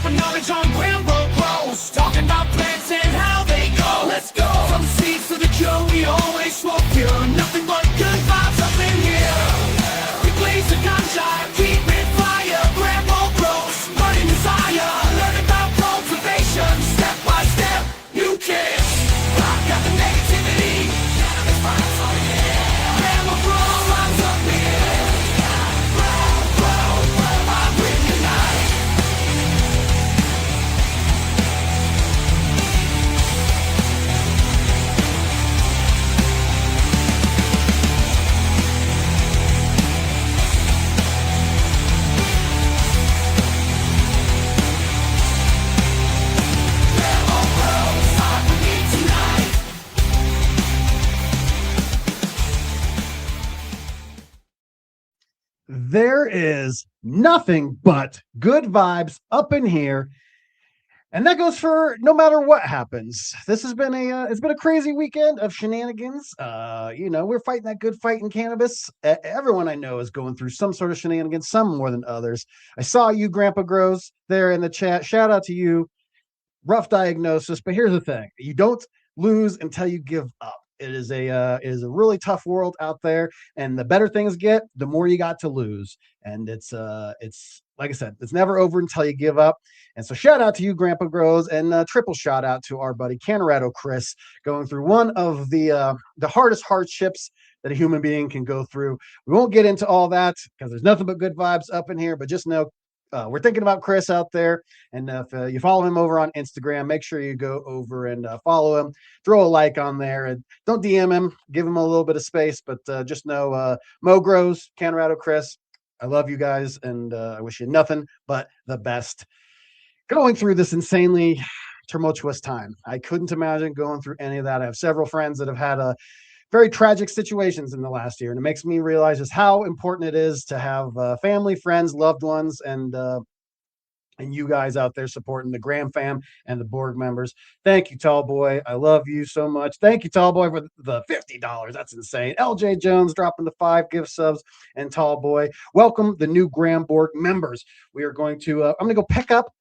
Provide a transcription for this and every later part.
dropping knowledge on GRAMBO grows, talking about plants and how they go. Let's go. From the seeds to the cure, we always smoke pure. Nothing but good vibes up in here. We blaze the ganja, keep it fire. GRAMBO grows, burning desire. Learn about cultivation, step by step. You can rock out the negativity. Cannabis vibes on here. GRAMBO grows, vibes up here. Grow, I'm with you tonight. There is nothing but good vibes up in here, and that goes for no matter what happens. This has been it's been a crazy weekend of shenanigans. We're fighting that good fight in cannabis. Everyone I know is going through some sort of shenanigans, some more than others. I saw you, Grandpa Grows, there in the chat. Shout out to you. Rough diagnosis, but here's the thing: you don't lose until you give up. It is a really tough world out there, and the better things get, the more you got to lose. And it's like I said, it's never over until you give up. And so shout out to you, Grandpa Grows, and triple shout out to our buddy Canorado Chris, going through one of the hardest hardships that a human being can go through. We won't get into all that because there's nothing but good vibes up in here, but just know we're thinking about Chris out there. And if you follow him over on Instagram, make sure you go over and follow him, throw a like on there, and don't DM him, give him a little bit of space. But just know Mo Grows, Canorado Chris, I love you guys, and I wish you nothing but the best going through this insanely tumultuous time. I couldn't imagine going through any of that. I have several friends that have had very tragic situations in the last year, and it makes me realize just how important it is to have family, friends, loved ones, and you guys out there supporting the GramFam and the Borg members. Thank you, Tall Boy. I love you so much. Thank you, Tall Boy, for the $50. That's insane. LJ Jones dropping the 5 gift subs, and Tall Boy. Welcome the new GramBorg members. We are going to, I'm going to go pick up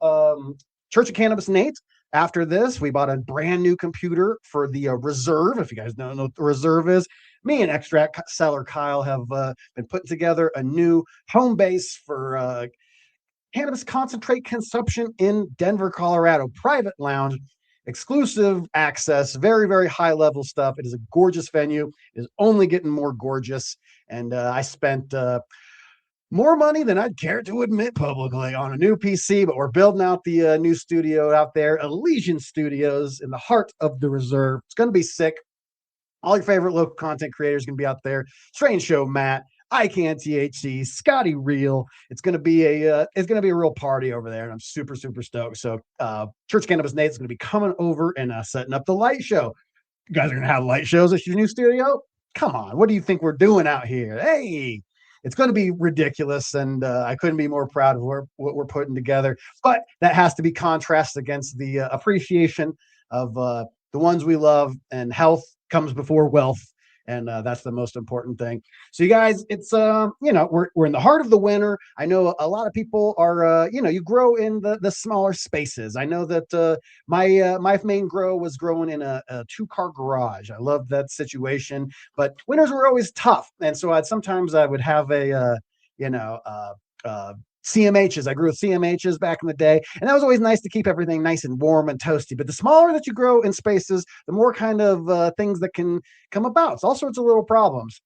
Church of Cannabis Nate. After this, we bought a brand new computer for the Reserve. If you guys don't know what the Reserve is, me and extract seller Kyle have been putting together a new home base for cannabis concentrate consumption in Denver, Colorado. Private lounge, exclusive access, very, very high level stuff. It is a gorgeous venue. It is only getting more gorgeous. And I spent more money than I'd care to admit publicly on a new PC, but we're building out the new studio out there, Elysian Studios, in the heart of the Reserve. It's going to be sick. All your favorite local content creators going to be out there. Strange Show Matt, ICANN Scotty Real. It's going to be a real party over there, and I'm super, super stoked. So Church Cannabis Nate is going to be coming over and setting up the light show. You guys are going to have light shows at your new studio? Come on, what do you think we're doing out here? Hey, it's going to be ridiculous, and I couldn't be more proud of what we're putting together. But that has to be contrasted against the appreciation of the ones we love, and health comes before wealth, and that's the most important thing. So you guys, it's we're in the heart of the winter. I know a lot of people are you grow in the smaller spaces. I know that my main grow was growing in a 2-car garage. I love that situation, but winters were always tough, and so sometimes I would have CMHs. I grew with CMHs back in the day, and that was always nice to keep everything nice and warm and toasty. But the smaller that you grow in spaces, the more kind of things that can come about. It's all sorts of little problems.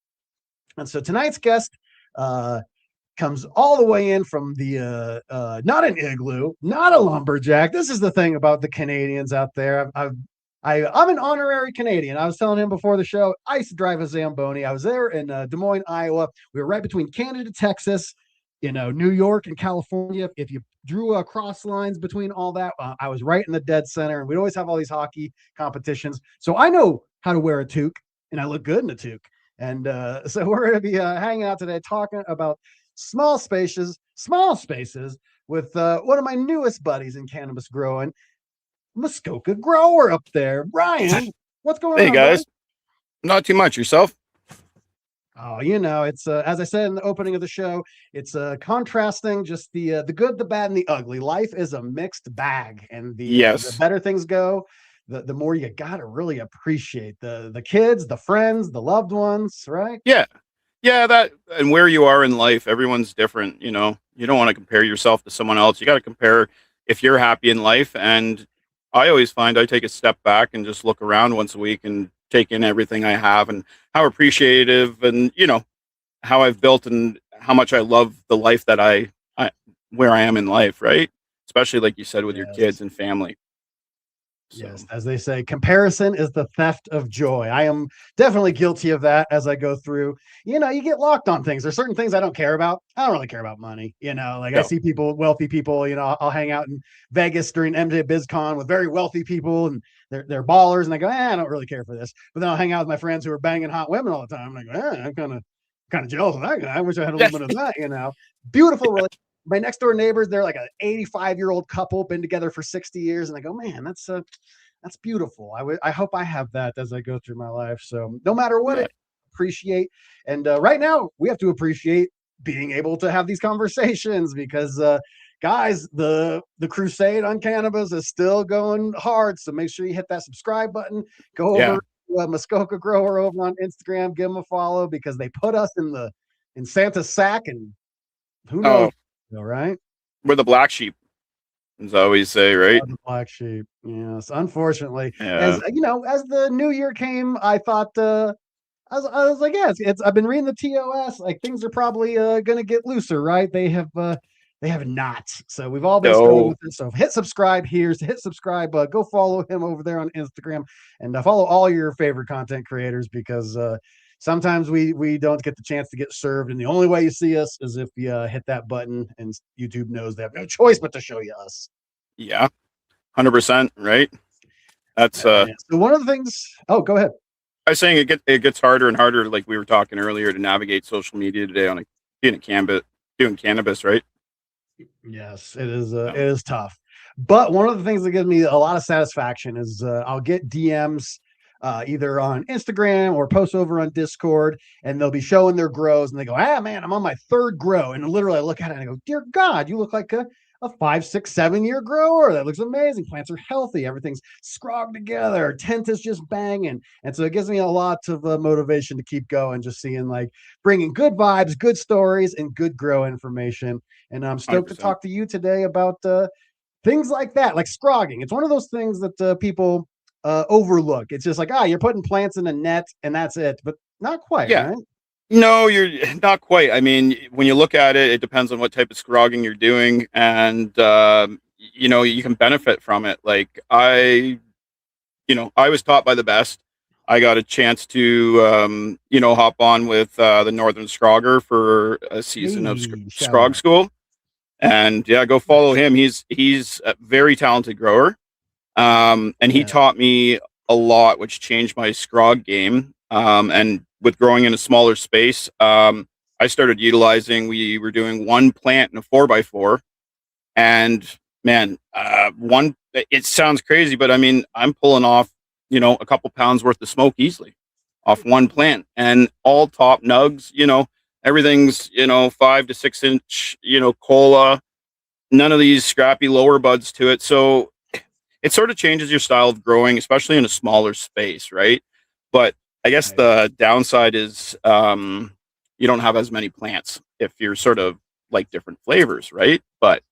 And so tonight's guest comes all the way in from the not an igloo, not a lumberjack. This is the thing about the Canadians out there. I'm an honorary Canadian. I was telling him before the show, I used to drive a Zamboni. I was there in Des Moines, Iowa. We were right between Canada, Texas, New York and California. If you drew cross lines between all that, I was right in the dead center, and we'd always have all these hockey competitions. So I know how to wear a toque, and I look good in a toque. And so we're going to be hanging out today talking about small spaces with one of my newest buddies in cannabis growing, Muskoka grower up there. Ryan, what's going on? Hey, guys. Buddy? Not too much. Yourself? Oh, it's as I said in the opening of the show, it's contrasting just the good, the bad, and the ugly. Life is a mixed bag, and the Yes. better things go, the more you gotta really appreciate the kids, the friends, the loved ones, right? Yeah. Yeah, that and where you are in life, everyone's different, you know. You don't want to compare yourself to someone else. You got to compare if you're happy in life. And I always find I take a step back and just look around once a week and take in everything I have and how appreciative and, how I've built and how much I love the life that I where I am in life, right? Especially like you said with your kids Yes. and family. Yes, So, as they say, comparison is the theft of joy. I am definitely guilty of that as I go through. You get locked on things. There's certain things I don't care about. I don't really care about money. Like I no. see people, wealthy people, I'll hang out in Vegas during MJ BizCon with very wealthy people and they're ballers and I go, I don't really care for this. But then I'll hang out with my friends who are banging hot women all the time. I'm like, I'm kind of jealous of that guy. I wish I had a Yeah. little bit of that. Beautiful relationship. My next door neighbors, they're like an 85-year-old couple, been together for 60 years. And I go, man, that's beautiful. I hope I have that as I go through my life. So no matter what, Yeah. it appreciate. And right now we have to appreciate being able to have these conversations because guys, the crusade on cannabis is still going hard. So make sure you hit that subscribe button. Go over Yeah. to Muskoka Grower over on Instagram. Give them a follow because they put us in Santa's sack, and who knows, Oh, right? we're the black sheep, as I always say, right? The black sheep. Yes, unfortunately, as Yeah. as the new year came, I thought I was like, yeah, it's I've been reading the TOS, like things are probably gonna get looser, right? They have not. So we've all been struggling No. with it. So hit subscribe here. So hit subscribe. Go follow him over there on Instagram, and follow all your favorite content creators because sometimes we don't get the chance to get served, and the only way you see us is if you hit that button, and YouTube knows they have no choice but to show you us. Yeah. 100%, right? That's Yeah. So one of the things. Oh, go ahead. I was saying it gets harder and harder, like we were talking earlier, to navigate social media today on being a cannabis doing cannabis, right? Yes, it is. It Um, is tough. But one of the things that gives me a lot of satisfaction is I'll get DMs either on Instagram or post over on Discord, and they'll be showing their grows, and they go, "Ah, man, I'm on my third grow," and literally I look at it and I go, "Dear God, you look like a 5, 6, 7 year grower. That looks amazing. Plants are healthy. Everything's scrogged together. Tent is just banging." And so it gives me a lot of motivation to keep going, just seeing like bringing good vibes, good stories, and good grow information. And I'm stoked to 100%. talk to you today about things like that, like scrogging. It's one of those things that people overlook. It's just like, you're putting plants in a net and that's it, but not quite, Yeah. right? No, you're not quite. I mean, when you look at it, it depends on what type of scrogging you're doing, and you can benefit from it. Like I was taught by the best. I got a chance to, hop on with the Northern Scrogger for a season of Hey, shout Scrog out. School, and yeah, go follow Nice. him. He's a very talented grower, and he Yeah. taught me a lot, which changed my Scrog game. And with growing in a smaller space, I started utilizing. We were doing one plant in a 4x4, and man, one. It sounds crazy, but I mean, I'm pulling off, a couple pounds worth of smoke easily off one plant, and all top nugs. Everything's 5 to 6 inch. Cola. None of these scrappy lower buds to it. So it sort of changes your style of growing, especially in a smaller space, right? But I guess Right. the downside is you don't have as many plants if you're sort of like different flavors, right? But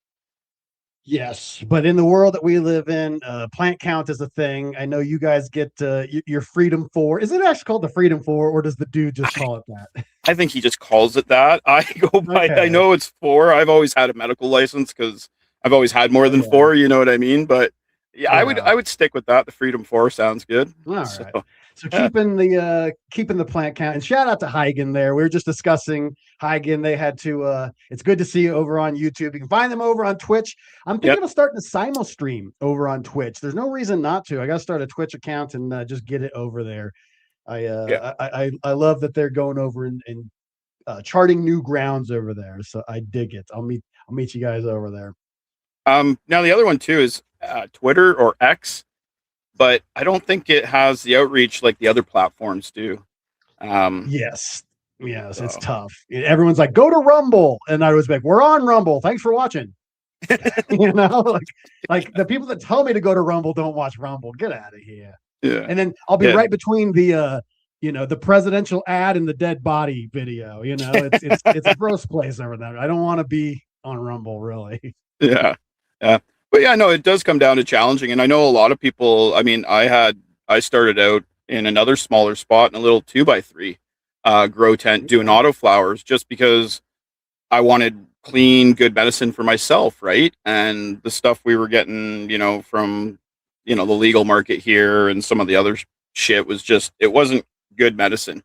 Yes, but in the world that we live in, plant count is a thing. I know you guys get your Freedom 4. Is it actually called the Freedom 4, or does the dude just I, call it that? I think he just calls it that. I go by, I Okay. know it's four. I've always had a medical license because I've always had more Oh than yeah. four. You know what I mean? But yeah, I would Yeah. I would stick with that. The Freedom Four sounds good. All So right. So yeah, keeping the plant count, and shout out to Heigen there. We were just discussing Heigen. They had to it's good to see you over on YouTube. You can find them over on Twitch. I'm yep, thinking of starting a simul stream over on Twitch. There's no reason not to. I got to start a Twitch account and just get it over there. yeah. I love that they're going over and charting new grounds over there. So I dig it. I'll meet you guys over there. Now the other one too is Twitter or X, but I don't think it has the outreach like the other platforms do. Um, Yes. Yes, it's So tough. Everyone's like, go to Rumble. And I was like, we're on Rumble. Thanks for watching. You know, like the people that tell me to go to Rumble don't watch Rumble. Get out of here. yeah, And then I'll be yeah. right between the the presidential ad and the dead body video. It's a gross place over there. I don't want to be on Rumble, really. Yeah. Yeah. But yeah, no, it does come down to challenging. And I know a lot of people, I mean, I started out in another smaller spot in a little 2x3 grow tent doing auto flowers just because I wanted clean, good medicine for myself. Right. And the stuff we were getting, from, the legal market here and some of the other shit was just, it wasn't good medicine.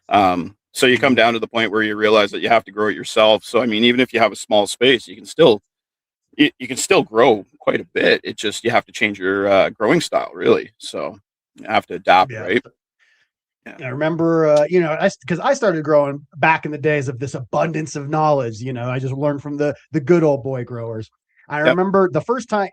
So you come down to the point where you realize that you have to grow it yourself. So, I mean, even if you have a small space, you can still grow quite a bit. It just, you have to change your growing style, really. So you have to adapt, Yeah. right? Yeah. I remember, because I started growing back in the days of this abundance of knowledge. I just learned from the good old boy growers. I remember the first time,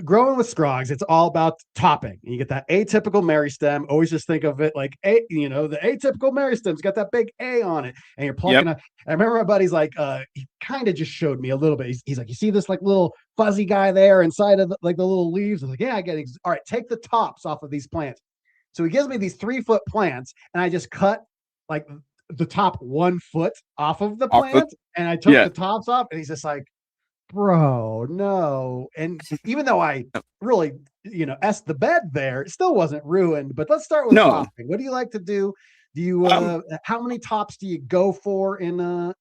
growing with scrogs, it's all about topping. You get that atypical meristem. Always just think of it like the atypical meristem's got that big A on it, and you're plucking. I remember my buddy's like, he kind of just showed me a little bit. He's like, you see this like little fuzzy guy there inside of the little leaves? I was like, yeah, I get it. All right, take the tops off of these plants. So he gives me these 3-foot plants, and I just cut like the top 1 foot off of the plant, and I took the tops off, and he's just like, bro, no. And even though I really, essed the bed there, it still wasn't ruined. But let's start with topping. What do you like to do? Do you how many tops do you go for in a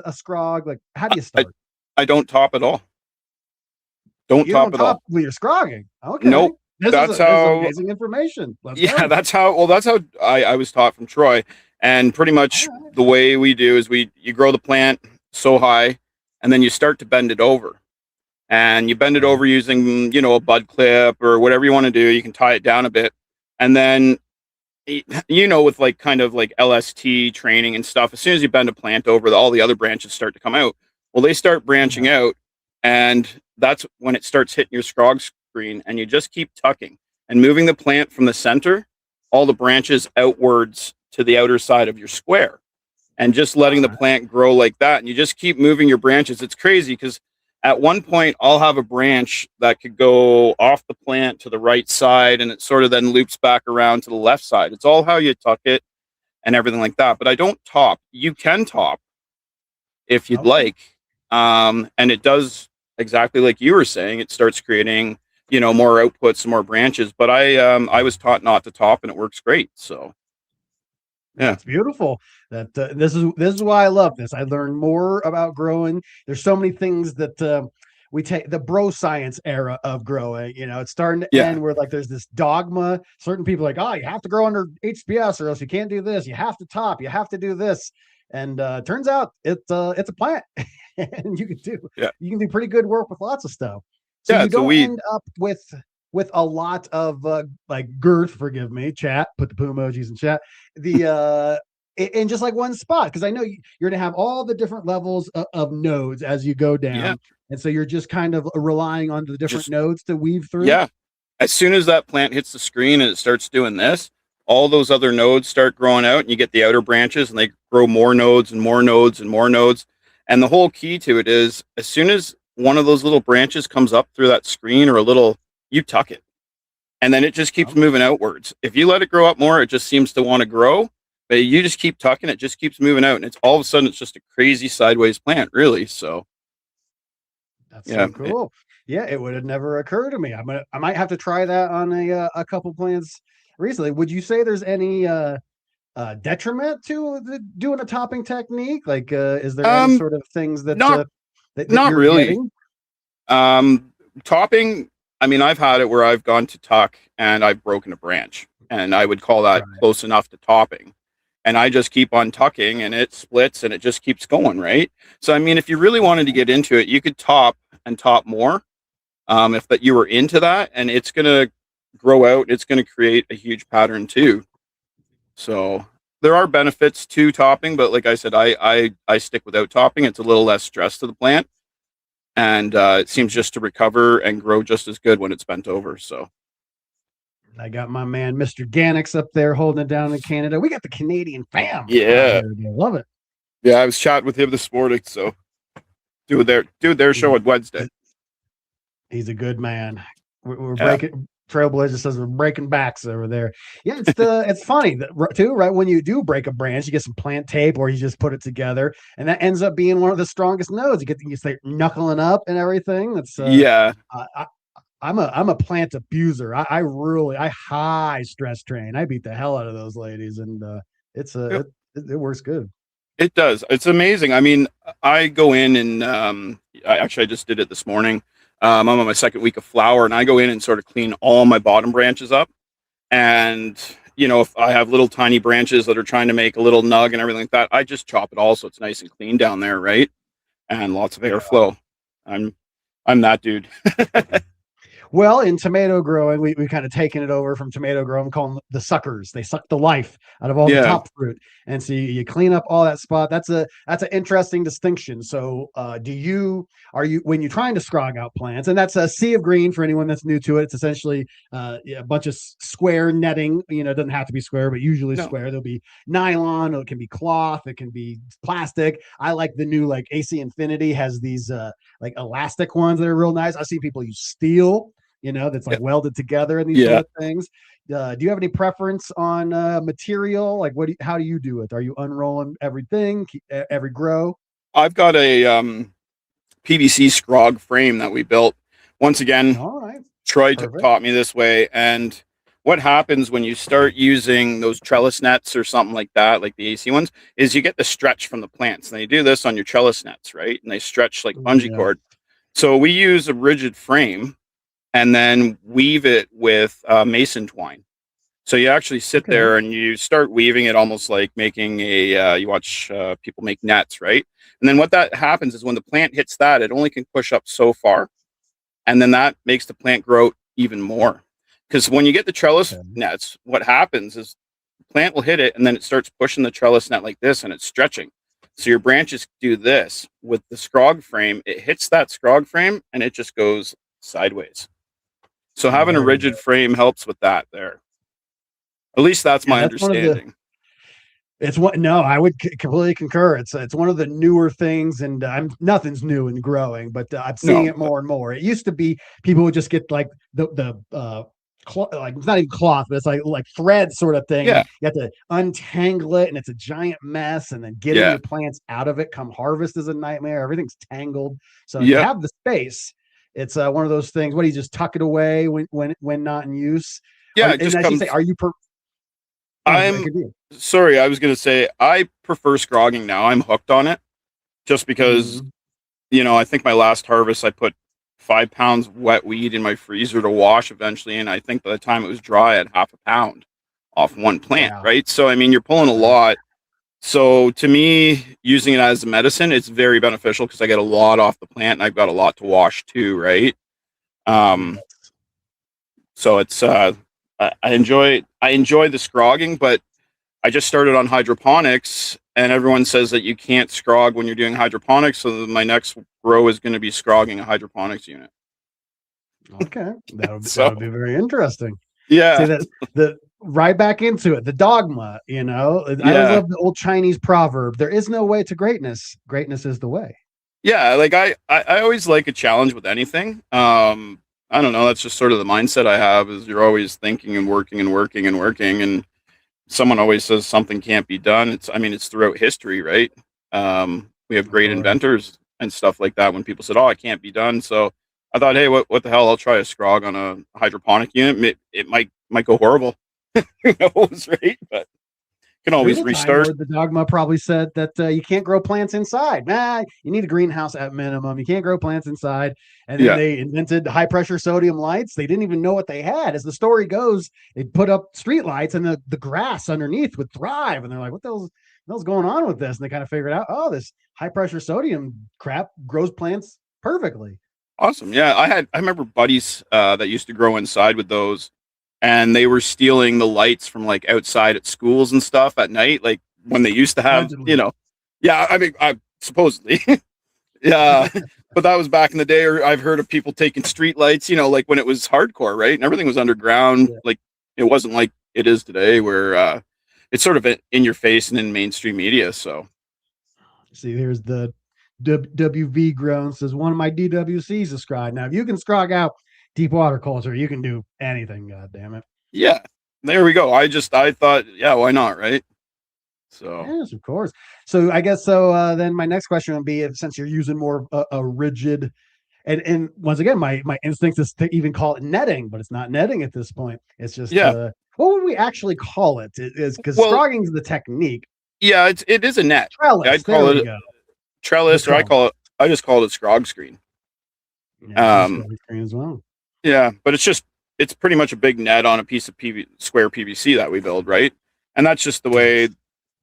scrog? Like, how do you start? I don't top at all. Don't top at all. When you're scrogging. Okay. Nope. This is amazing information. That's how I was taught from Troy. And pretty much the way we do is you grow the plant so high, and then you start to bend it over. And you bend it over using, a bud clip or whatever you want to do. You can tie it down a bit. And then, with like kind of like LST training and stuff, as soon as you bend a plant over, all the other branches start to come out. Well, they start branching out, and that's when it starts hitting your scrog screen, and you just keep tucking and moving the plant from the center, all the branches outwards to the outer side of your square, and just letting the plant grow like that. And you just keep moving your branches. It's crazy because at one point I'll have a branch that could go off the plant to the right side, and it sort of then loops back around to the left side. It's all how you tuck it and everything like that. But I don't top. You can top if you'd like. And it does exactly like you were saying. It starts creating, more outputs, more branches. But I was taught not to top, and it works great. So. Yeah, it's beautiful. That this is why I love this. I learned more about growing. There's so many things that we take the bro science era of growing. It's starting to end where like there's this dogma. Certain people are like, oh, you have to grow under HBS or else you can't do this. You have to top. You have to do this. And turns out it's a plant, and you can do pretty good work with lots of stuff. So you don't end up with a lot of like girth, forgive me, chat, put the poo emojis in chat, in just like one spot. Because I know you're going to have all the different levels of nodes as you go down. Yeah. And so you're just kind of relying on the different nodes to weave through. Yeah. As soon as that plant hits the screen and it starts doing this, all those other nodes start growing out, and you get the outer branches, and they grow more nodes and more nodes and more nodes. And the whole key to it is as soon as one of those little branches comes up through that screen or you tuck it, and then it just keeps moving outwards. If you let it grow up more, it just seems to want to grow, but you just keep tucking, it just keeps moving out, and it's all of a sudden it's just a crazy sideways plant, really. So that's so cool. It would have never occurred to me. I might have to try that on a couple plants recently. Would you say there's any detriment to doing a topping technique? Like, is there any sort of things that not you're really getting? Topping, I mean, I've had it where I've gone to tuck and I've broken a branch, and I would call that close enough to topping. And I just keep on tucking, and it splits, and it just keeps going, right? So, I mean, if you really wanted to get into it, you could top and top more if that you were into that, and it's going to grow out. It's going to create a huge pattern too. So there are benefits to topping, but like I said, I stick without topping. It's a little less stress to the plant, and it seems just to recover and grow just as good when it's bent over. So I got my man Mr. Ganix up there holding it down in Canada. We got the Canadian fam. Yeah. Love it. Yeah, I was chatting with him this morning, so doing their show on Wednesday. He's a good man. We're breaking Trailblazer says we're breaking backs over there. Yeah, it's funny that, too, right? When you do break a branch, you get some plant tape or you just put it together, and that ends up being one of the strongest nodes. You start knuckling up and everything. That's I'm a plant abuser. I high stress train. I beat the hell out of those ladies, and it works good. It does. It's amazing. I mean, I go in and I just did it this morning. I'm on my second week of flower, and I go in and sort of clean all my bottom branches up. And, if I have little tiny branches that are trying to make a little nug and everything like that, I just chop it all so it's nice and clean down there, right? And lots of airflow. I'm that dude. Well, in tomato growing, we kind of taken it over from tomato growing. We call them the suckers. They suck the life out of all the top fruit, and so you clean up all that spot. That's an interesting distinction. So, are you when you're trying to scrog out plants, and that's a sea of green for anyone that's new to it. It's essentially a bunch of square netting. It doesn't have to be square, but usually square. There'll be nylon, or it can be cloth, it can be plastic. I like the new AC Infinity has these like elastic ones that are real nice. I see people use steel. That's like welded together and these sort of things. Do you have any preference on material? Like, how do you do it? Are you unrolling everything, every grow? I've got a PVC scrog frame that we built. Once again, Troy taught me this way. And what happens when you start using those trellis nets or something like that, like the AC ones, is you get the stretch from the plants. And they do this on your trellis nets, right? And they stretch like bungee cord. So we use a rigid frame and then weave it with mason twine. So you actually sit there and you start weaving it almost like making you watch people make nets, right? And then what that happens is when the plant hits that, it only can push up so far. And then that makes the plant grow even more. Because when you get the trellis nets, what happens is the plant will hit it and then it starts pushing the trellis net like this and it's stretching. So your branches do this. With the scrog frame, it hits that scrog frame and it just goes sideways. So having a rigid frame helps with that there. At least that's my understanding. I would completely concur. It's one of the newer things, and nothing's new in growing, but I'm seeing it more and more. It used to be people would just get like the like it's not even cloth, but it's like thread sort of thing. Yeah. You have to untangle it, and it's a giant mess. And then getting your plants out of it come harvest is a nightmare. Everything's tangled. So if you have the space, it's one of those things. What do you just tuck it away when not in use? Yeah, and as you say, are you? Sorry, I was going to say I prefer scrogging now. I'm hooked on it, just because I think my last harvest I put 5 pounds wet weed in my freezer to wash eventually, and I think by the time it was dry, I had half a pound off one plant. Right? So I mean, you're pulling a lot. So to me, using it as a medicine, it's very beneficial because I get a lot off the plant and I've got a lot to wash too, right? So it's I enjoy the scrogging, but I just started on hydroponics and everyone says that you can't scrog when you're doing hydroponics. So my next grow is going to be scrogging a hydroponics unit. Okay. That would be very interesting. Yeah. See, the right back into it. The dogma, I love the old Chinese proverb. There is no way to greatness. Greatness is the way. Yeah. Like I always like a challenge with anything. I don't know. That's just sort of the mindset I have is you're always thinking and working and working and working. And someone always says something can't be done. It's throughout history, right? We have great inventors and stuff like that when people said, oh, it can't be done. So I thought, hey, what the hell? I'll try a scrog on a hydroponic unit. It might go horrible. Who knows, right? But can always restart. The dogma probably said that you can't grow plants inside. You need a greenhouse at minimum. You can't grow plants inside. And then they invented high pressure sodium lights. They didn't even know what they had. As the story goes, they put up street lights and the grass underneath would thrive. And they're like, what the hell's going on with this? And they kind of figured out, this high pressure sodium crap grows plants perfectly. Awesome. Yeah. I remember buddies that used to grow inside with those. And they were stealing the lights from like outside at schools and stuff at night, like when they used to have, supposedly, but that was back in the day. Or I've heard of people taking street lights, like when it was hardcore, right? And everything was underground, like, It wasn't like it is today, where it's sort of in your face and in mainstream media. So See, here's the WV grown says one of my DWCs is scrog. Now, if you can scrog out deep water culture, you can do anything. God damn it. yeah, there we go. I thought, yeah, why not, right? So Yes, of course. So I guess so. Then my next question would be, if, since you're using more of a rigid, and once again, my instinct is to even call it netting, but it's not netting at this point. It's just yeah, what would we actually call it? It is because well, scrogging is the technique. yeah, it is a net. Trellis. I'd There call we it go. trellis, or I just call it scrog screen. Yeah, screen as well. Yeah, but it's pretty much a big net on a piece of square PVC that we build, right? And that's just the way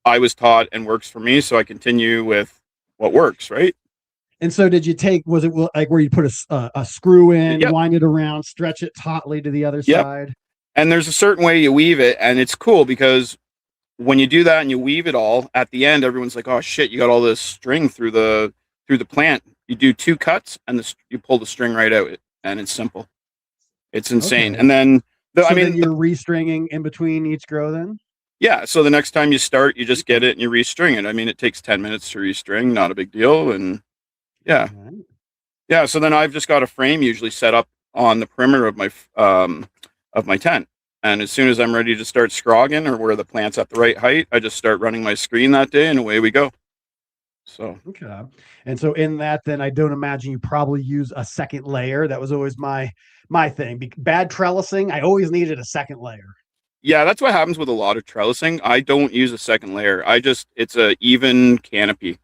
I was taught and works for me. So I continue with what works, right? And so, did you take? Was it like where you put a screw in, Yep. wind it around, stretch it tautly to the other side? And there's a certain way you weave it, and it's cool because when you do that and you weave it all at the end, everyone's like, "Oh shit, you got all this string through the plant." You do 2 cuts, and you pull the string right out, and it's simple. It's insane. Okay. And then then you're restringing in between each grow, then. yeah. So the next time you start, you just get it and you restring it. I mean, it takes 10 minutes to restring, not a big deal, and yeah. Right. Yeah, so then I've just got a frame usually set up on the perimeter of my tent. And as soon as I'm ready to start scrogging, or where the plant's at the right height, I just start running my screen that day, and away we go. So Okay. And so in that, then I don't imagine you probably use a second layer. That was always my thing. Bad trellising, I always needed a second layer. yeah, that's what happens with a lot of trellising. I don't use a second layer. It's a even canopy.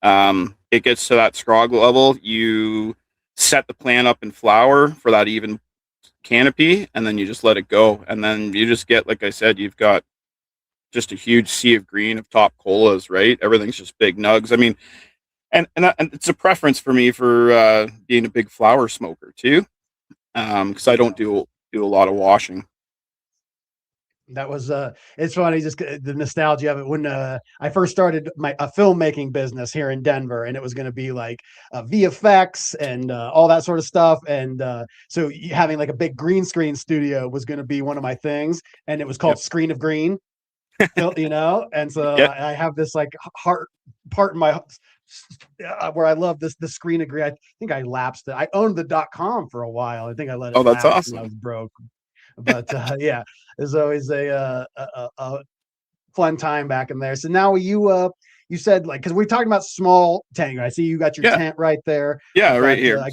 It gets to that scrog level. You set the plant up in flower for that even canopy, and then you just let it go. And then you just get, like I said, you've got just a huge sea of green of top colas, right? Everything's just big nugs. I mean, and it's a preference for me for being a big flower smoker too, because I don't do a lot of washing. That was it's funny, just the nostalgia of it when I first started a filmmaking business here in Denver, and it was going to be like VFX and all that sort of stuff, and so having like a big green screen studio was going to be one of my things, and it was called Screen of Green, and so I have this like heart part in my where I love the screen of green. I think I lapsed it. I owned the .com for a while. I think I let it. Oh, that's lapse awesome. I was broke. But yeah, there's always a fun time back in there. So now you said, like, because we're talking about small tank. I see you got your tent right there. Yeah, right here. I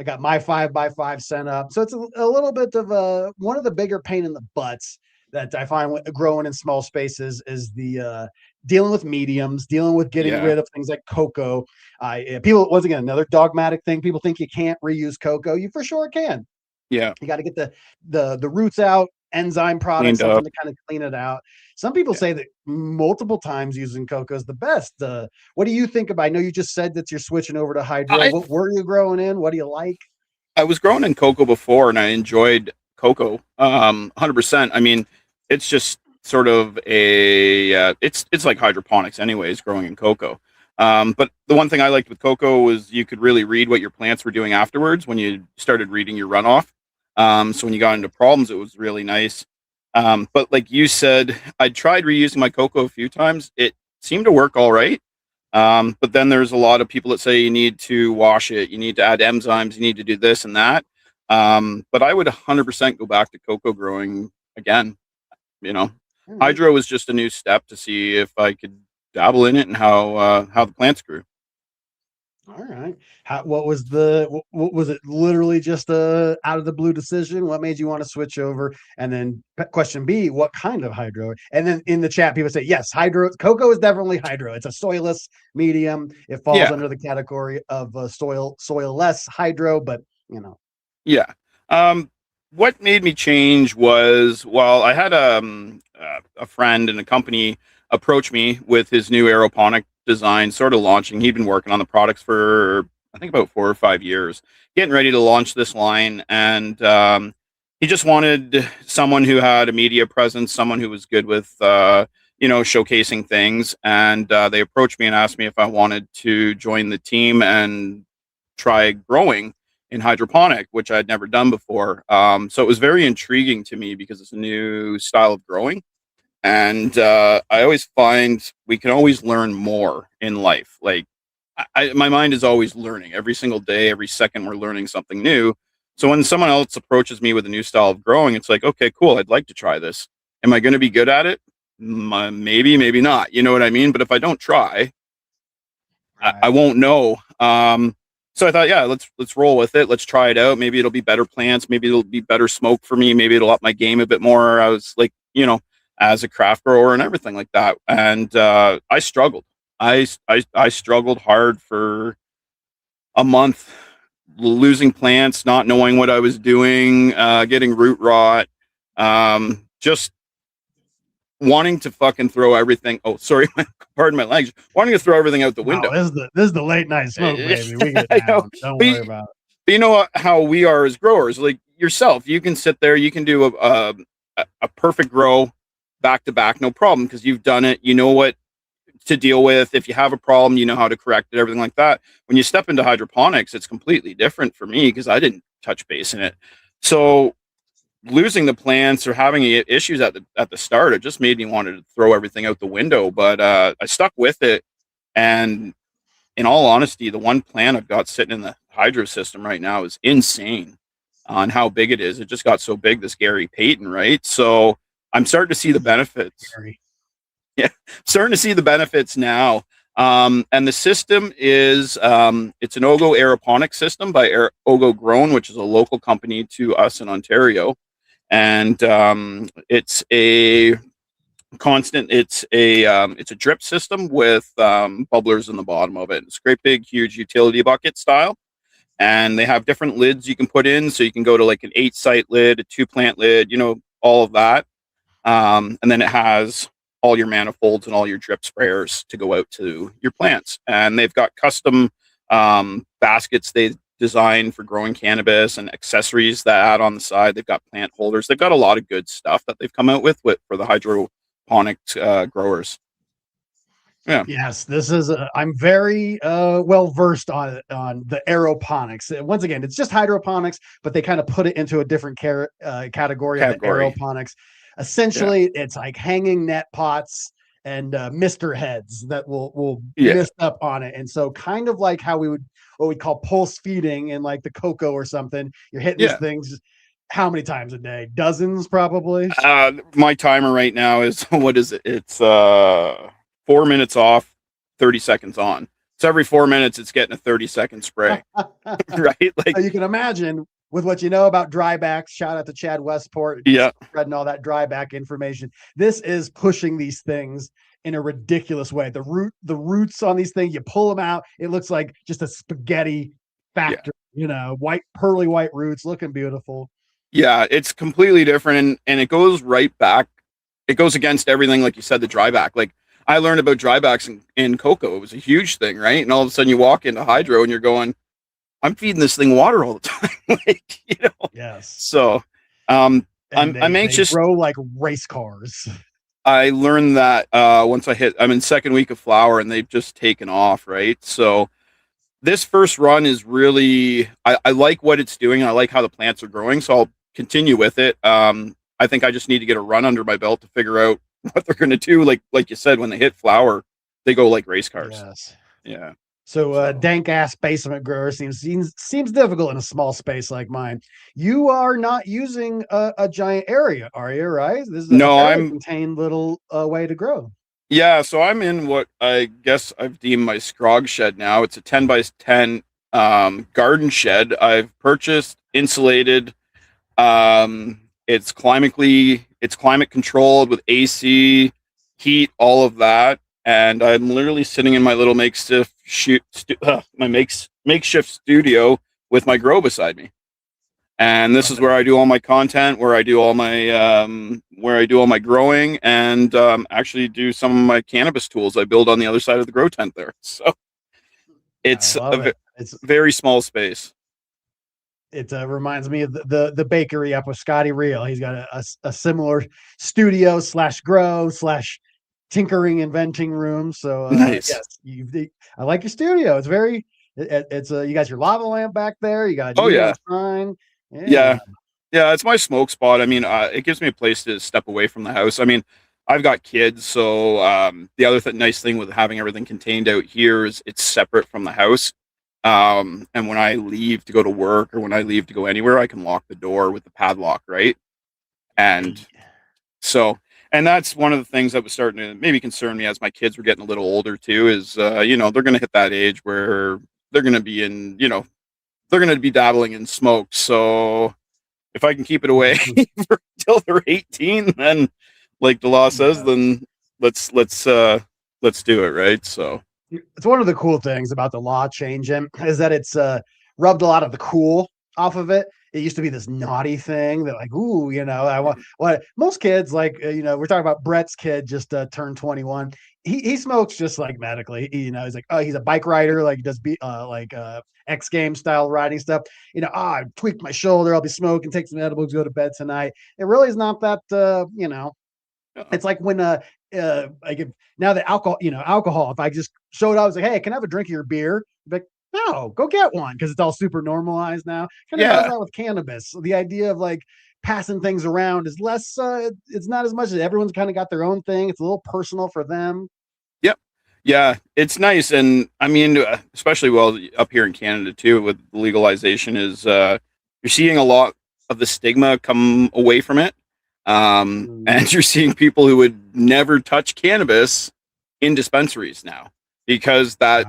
got my 5x5 sent up. So it's a little bit of one of the bigger pain in the butts that I find growing in small spaces is the dealing with mediums, dealing with getting rid of things like cocoa. People, once again, another dogmatic thing. People think you can't reuse cocoa. You for sure can. Yeah. You got to get the roots out, enzyme products, something to kind of clean it out. Some people say that multiple times using cocoa is the best. What do you think about? I know you just said that you're switching over to hydro. What were you growing in? What do you like? I was growing in cocoa before, and I enjoyed cocoa 100%. I mean, it's just sort of it's like hydroponics anyways, growing in cocoa. But the one thing I liked with cocoa was you could really read what your plants were doing afterwards when you started reading your runoff. So when you got into problems, it was really nice. But like you said, I tried reusing my cocoa a few times. It seemed to work all right. But then there's a lot of people that say you need to wash it, you need to add enzymes, you need to do this and that. But I would 100% go back to cocoa growing again. Hydro was just a new step to see if I could dabble in it and how the plants grew. All right. What was it literally just a out of the blue decision? What made you want to switch over? And then question B, what kind of hydro? And then in the chat, people say, yes, hydro. Cocoa is definitely hydro. It's a soilless medium. It falls under the category of soil-less hydro, but Yeah. What made me change was, well, I had a friend in a company approach me with his new aeroponic design, sort of launching. He'd been working on the products for, I think, about 4 or 5 years, getting ready to launch this line. And he just wanted someone who had a media presence, someone who was good with, showcasing things. And they approached me and asked me if I wanted to join the team and try growing in hydroponic, which I'd never done before. So it was very intriguing to me because it's a new style of growing. And I always find we can always learn more in life. Like my mind is always learning every single day, every second we're learning something new. So when someone else approaches me with a new style of growing, it's like, okay, cool. I'd like to try this. Am I going to be good at it? Maybe, maybe not. You know what I mean? But if I don't try, I won't know. So I thought, yeah, let's roll with it. Let's try it out. Maybe it'll be better plants. Maybe it'll be better smoke for me. Maybe it'll up my game a bit more. I was like, as a craft grower and everything like that. And I struggled. I struggled hard for a month, losing plants, not knowing what I was doing, getting root rot, just wanting to fucking throw everything. Oh, sorry, pardon my language. Wanting to throw everything out the window. This is the late night smoke, baby. We get down. Don't worry about it. But you know how we are as growers. Like yourself, you can sit there, you can do a perfect grow back to back, no problem, because you've done it. You know what to deal with. If you have a problem, you know how to correct it, everything like that. When you step into hydroponics, it's completely different for me because I didn't touch base in it. So losing the plants or having issues at the start, it just made me want to throw everything out the window. But I stuck with it. And in all honesty, the one plant I've got sitting in the hydro system right now is insane on how big it is. It just got so big, this Gary Payton, right? So I'm starting to see the benefits. Yeah, starting to see the benefits now. And the system is, it's an Ogo aeroponic system by Ogo Grown, which is a local company to us in Ontario. And it's a constant, it's a drip system with bubblers in the bottom of it. It's a great big, huge utility bucket style. And they have different lids you can put in. So you can go to like an 8-site lid, a 2-plant lid, all of that. And then it has all your manifolds and all your drip sprayers to go out to your plants. And they've got custom baskets they designed for growing cannabis and accessories that add on the side. They've got plant holders. They've got a lot of good stuff that they've come out with for the hydroponic growers. Yeah. Yes, this is. I'm very well versed on the aeroponics. Once again, it's just hydroponics, but they kind of put it into a different category of the aeroponics. Essentially, it's like hanging net pots and mister heads that will mist up on it. And so kind of like how what we call pulse feeding in like the cocoa or something. You're hitting these things how many times a day? Dozens, probably. My timer right now is, what is it? It's 4 minutes off, 30 seconds on. So every 4 minutes, it's getting a 30-second spray, right? Like so you can imagine with what you know about drybacks. Shout out to Chad Westport, spreading all that dryback information. This is pushing these things in a ridiculous way. The roots on these things, you pull them out, it looks like just a spaghetti factory. White, pearly white roots, looking beautiful. Yeah, it's completely different, and it goes right back. It goes against everything, like you said, the dryback. Like I learned about drybacks in cocoa. It was a huge thing, right? And all of a sudden you walk into hydro and you're going, I'm feeding this thing water all the time. Yes. So I'm anxious. They grow like race cars. I learned that once I'm in second week of flower and they've just taken off, right? So this first run is really, I like what it's doing. I like how the plants are growing. So I'll continue with it. I think I just need to get a run under my belt to figure out what they're going to do. Like you said, when they hit flower, they go like race cars. Yes. Yeah. So dank ass basement grower seems difficult in a small space like mine. You are not using a giant area, are you? Right? This is I'm contained little way to grow. Yeah, so I'm in what I guess I've deemed my scrog shed now. It's a 10 by 10 garden shed. I've purchased, insulated. It's climate controlled with AC, heat, all of that. And I'm literally sitting in my little makeshift studio with my grow beside me. And this is where I do all my content, where I do all my growing, and actually do some of my cannabis tools I build on the other side of the grow tent there. So it's it's a very small space. It reminds me of the bakery up with Scotty Reel. He's got a similar studio / grow / tinkering, inventing room. So nice. Yes, I like your studio. It's very, It's you got your lava lamp back there. You got a Oh yeah. shrine. Yeah. Yeah, it's my smoke spot. I mean, it gives me a place to step away from the house. I mean, I've got kids, so the other nice thing with having everything contained out here is it's separate from the house. And when I leave to go to work or when I leave to go anywhere, I can lock the door with the padlock, right? And so, and that's one of the things that was starting to maybe concern me as my kids were getting a little older too, is, you know, they're going to hit that age where they're going to be in, you know, they're going to be dabbling in smoke. So if I can keep it away until they're 18, then like the law says, then let's do it. Right. So it's one of the cool things about the law changing is that it's rubbed a lot of the cool off of it. It used to be this naughty thing that like, ooh, you know, I want what most kids like, you know, we're talking about Brett's kid just turned 21. He smokes just like medically, you know, he's like, oh, he's a bike rider. Like he does X Games style riding stuff. You know, I tweaked my shoulder. I'll be smoking, take some edibles, go to bed tonight. It really is not that, you know, it's like when like if now the alcohol, if I just showed up, I was like, hey, can I have a drink of your beer? Like, no, go get one, because it's all super normalized now. Kind of does that with cannabis. So the idea of like passing things around is less, it's not as much as everyone's kind of got their own thing. It's a little personal for them. Yep. Yeah, it's nice. And I mean, especially up here in Canada too, with legalization is you're seeing a lot of the stigma come away from it. And you're seeing people who would never touch cannabis in dispensaries now because that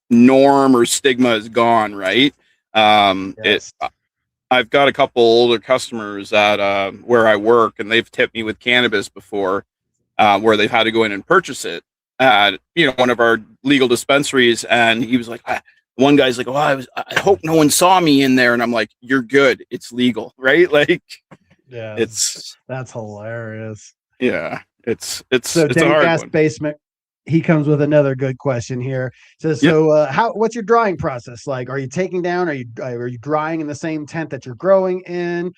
norm or stigma is gone. Right. Yes. I've got a couple older customers at where I work, and they've tipped me with cannabis before, where they've had to go in and purchase it at, you know, one of our legal dispensaries. And he was like, one guy's like, oh, I hope no one saw me in there. And I'm like, you're good. It's legal. Right. Like, yeah, that's hilarious. Yeah, it's so it's a hard Gas one. Basement. He comes with another good question here. Says, so what's your drying process like? Are you taking down? Are you drying in the same tent that you're growing in?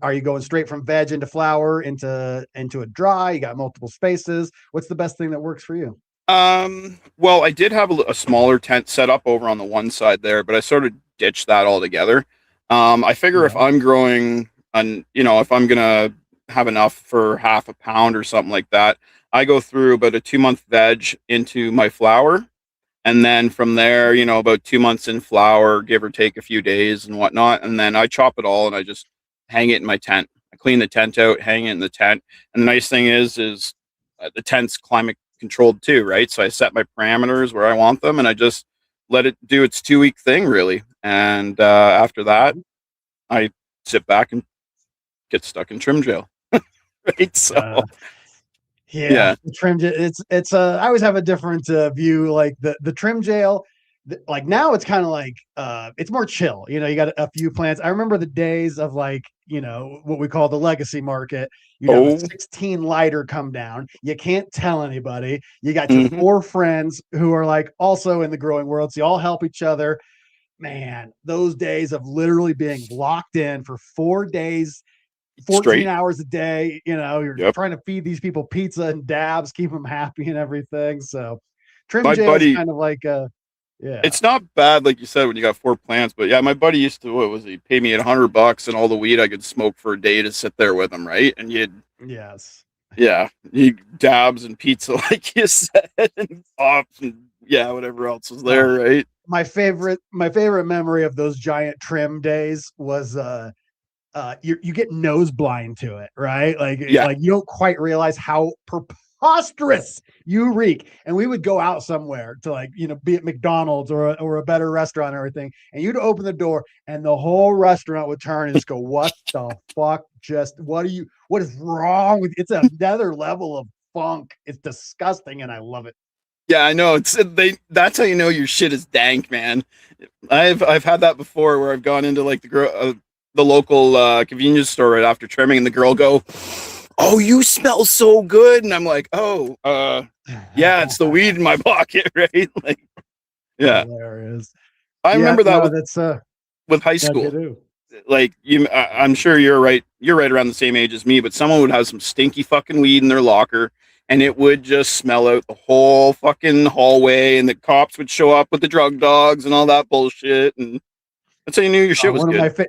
Are you going straight from veg into flower into a dry? You got multiple spaces. What's the best thing that works for you? Well, I did have a smaller tent set up over on the one side there, but I sort of ditched that altogether. I figure if I'm growing, and you know, if I'm gonna have enough for half a pound or something like that, I go through about a 2-month veg into my flower, and then from there, you know, about 2 months in flower, give or take a few days and whatnot, and then I chop it all and I just hang it in my tent. I clean the tent out, hang it in the tent, and the nice thing is the tent's climate controlled too, right? So I set my parameters where I want them, and I just let it do its 2-week thing, really. And after that, I sit back and get stuck in trim jail. Right. So yeah. Trim jail, it's I always have a different view. Like the trim jail, like now it's kind of like it's more chill. You know, you got a few plants. I remember the days of like, you know, what we call the legacy market. You have a 16 lighter come down. You can't tell anybody. You got your 4 friends who are like also in the growing world. So you all help each other. Man, those days of literally being locked in for 4 days, 14 straight hours a day, you know, you're trying to feed these people pizza and dabs, keep them happy and everything. So trim jail is kind of like it's not bad, like you said, when you got 4 plants, but yeah, my buddy used to, he pay me $100 and all the weed I could smoke for a day to sit there with him, right? And he dabs and pizza, like you said, and pops and whatever else was there, right? My favorite memory of those giant trim days was you get nose blind to it, right? Like you don't quite realize how preposterous you reek. And we would go out somewhere to, like, you know, be at McDonald's or a better restaurant and everything, and you'd open the door and the whole restaurant would turn and just go, what the fuck? What is wrong with you? It's another level of funk. It's disgusting, and I love it. Yeah, I know. That's how you know your shit is dank, man. I've had that before, where I've gone into like the local convenience store right after trimming, and the girl go, "Oh, you smell so good," and I'm like, "Oh, yeah, it's the weed in my pocket," right? Like, yeah. Hilarious. I remember that with high school. Like I'm sure you're right. You're right around the same age as me, but someone would have some stinky fucking weed in their locker, and it would just smell out the whole fucking hallway, and the cops would show up with the drug dogs and all that bullshit, and that's how you knew your shit was good.